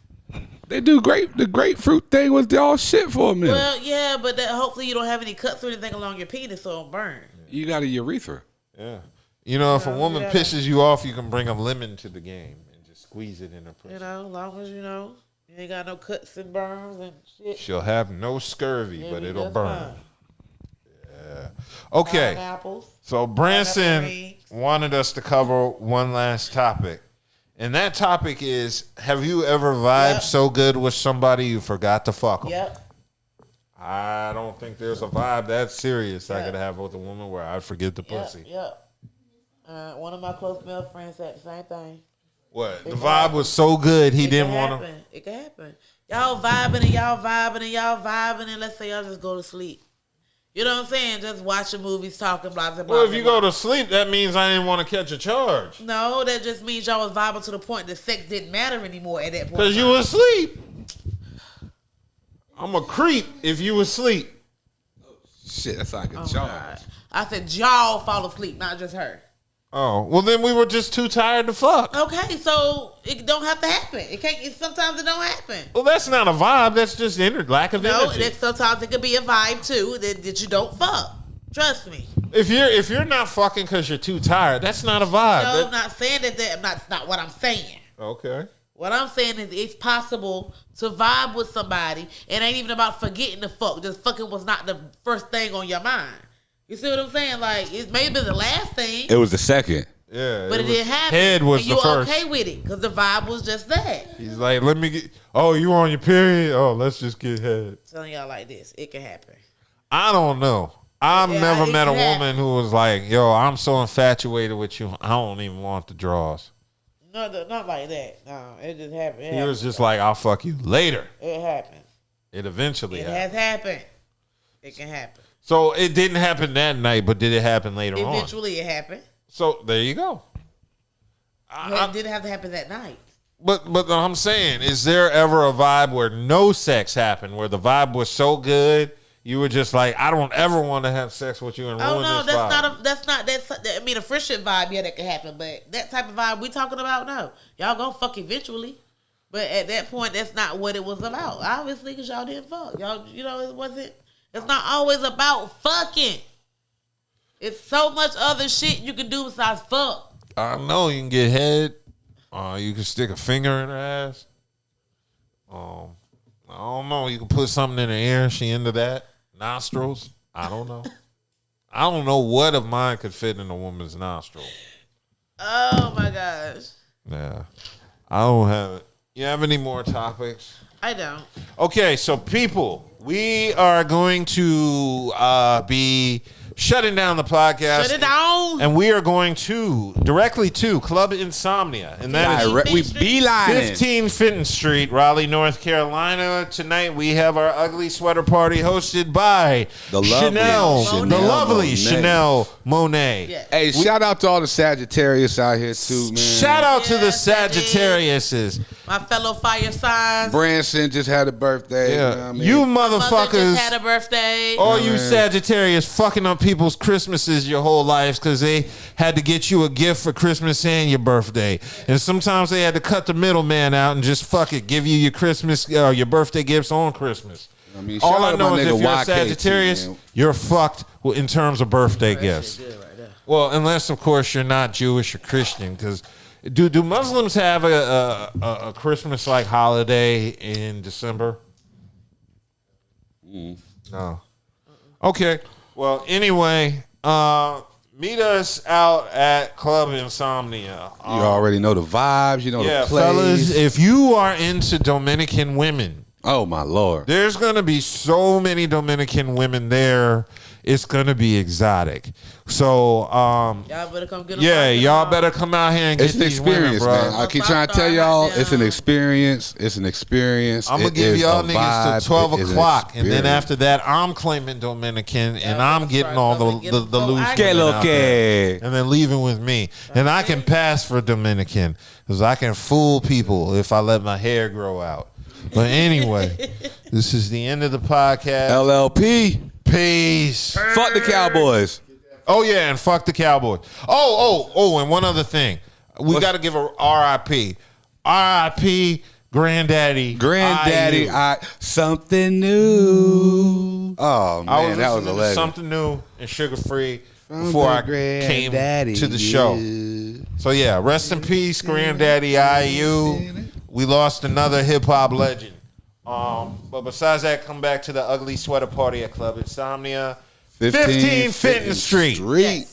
They do the grapefruit thing was all shit for a minute. Well, yeah, but hopefully you don't have any cuts or anything along your penis so it don't burn. You got a urethra. Yeah. You know, if a woman pisses you off, you can bring a lemon to the game and just squeeze it in her pussy. You know, as long as you ain't got no cuts and burns and shit. She'll have no scurvy, but it'll burn. Fine. Yeah. Okay. Pineapples. So Branson wanted us to cover one last topic. And that topic is, have you ever vibed so good with somebody you forgot to fuck them? Yep. I don't think there's a vibe that serious I could have with a woman where I forget the pussy. Yep. One of my close male friends said the same thing. What? The vibe was so good he didn't want to. It can happen. Y'all vibing and y'all vibing and y'all vibing and let's say y'all just go to sleep. You know what I'm saying? Just watching movies, talking, blah, blah, blah. Well, if you go to sleep, that means I didn't want to catch a charge. No, that just means y'all was vibing to the point that sex didn't matter anymore at that point. Because you was asleep. I'm a creep if you was asleep. Shit, that's like a charge. I said y'all fall asleep, not just her. Oh, well then we were just too tired to fuck. Okay, so it don't have to happen. It can't. Sometimes it don't happen. Well, that's not a vibe. That's just lack of energy. No, sometimes it could be a vibe too that you don't fuck. Trust me. If you're not fucking because you're too tired, that's not a vibe. No, I'm not saying that. That's not what I'm saying. Okay. What I'm saying is it's possible to vibe with somebody. It ain't even about forgetting to fuck. Just fucking was not the first thing on your mind. You see what I'm saying? Like, it may have been the last thing. It was the second. Yeah. But it didn't happen. Head was and the first. You okay with it because the vibe was just that. He's like, let me get. Oh, you on your period? Oh, let's just get head. Telling y'all like this, it can happen. I don't know. I've never met a woman who was like, yo, I'm so infatuated with you, I don't even want the draws. No, not like that. No, it just happened. He was just like, I'll fuck you later. It happened. It eventually happened. It has happened. It can happen. So it didn't happen that night, but did it happen later on? Eventually it happened. So there you go. It didn't have to happen that night. But I'm saying, is there ever a vibe where no sex happened, where the vibe was so good, you were just like, I don't ever want to have sex with you and ruin this vibe? I mean, a friendship vibe, yeah, that could happen. But that type of vibe we talking about, no. Y'all gonna fuck eventually. But at that point, that's not what it was about. Obviously, because y'all didn't fuck. Y'all, it's not always about fucking. It's so much other shit you can do besides fuck. I know you can get head. You can stick a finger in her ass. I don't know. You can put something in her ear. She into that. Nostrils. I don't know. I don't know what of mine could fit in a woman's nostril. Oh my gosh. Yeah. I don't have it. You have any more topics? I don't. Okay, so people, we are going to be shutting down the podcast. Shut it down. And we are going directly to Club Insomnia. And that is we beelining 15 Fenton Street, Raleigh, North Carolina. Tonight we have our ugly sweater party hosted by the lovely Chanel Monet. Yes. Hey, shout out to all the Sagittarius out here too, man. Shout out to the Sagittariuses. My fellow fire signs. Branson just had a birthday. Yeah. You know what I mean? You My mother motherfuckers. just had a birthday. All you Sagittarius fucking up people's Christmases your whole lives because they had to get you a gift for Christmas and your birthday. And sometimes they had to cut the middleman out and just fuck it, give you your Christmas, your birthday gifts on Christmas. I mean, all I know is if you're a YKT, Sagittarius, you're fucked in terms of birthday gifts. Well, unless, of course, you're not Jewish or Christian. Because do Muslims have a Christmas-like holiday in December? No. Okay. Well, anyway, meet us out at Club Insomnia. You already know the vibes. You know the plays. Fellas, if you are into Dominican women, oh my Lord, there's gonna be so many Dominican women there. It's gonna be exotic. So, y'all better come get them. Yeah, y'all better come out here and get these women, bro. Man. I keep trying to tell y'all, it's an experience. It's an experience. I'm gonna give y'all niggas till 12 o'clock, and then after that, I'm claiming Dominican, and I'm getting all the loose women out there, and then leaving with me. And I can pass for Dominican because I can fool people if I let my hair grow out. But anyway, this is the end of the podcast. LLP. peace. Fuck the Cowboys. Oh yeah, and fuck the Cowboys. Oh, and one other thing. We got to give a RIP. RIP Granddaddy. Granddaddy, something new. Oh man, that was a legend. Something new and sugar free before I came to the show. So yeah, rest in peace, Granddaddy IU. We lost another hip hop legend. But besides that, come back to the Ugly Sweater Party at Club Insomnia, 15 Fenton Street. Yes.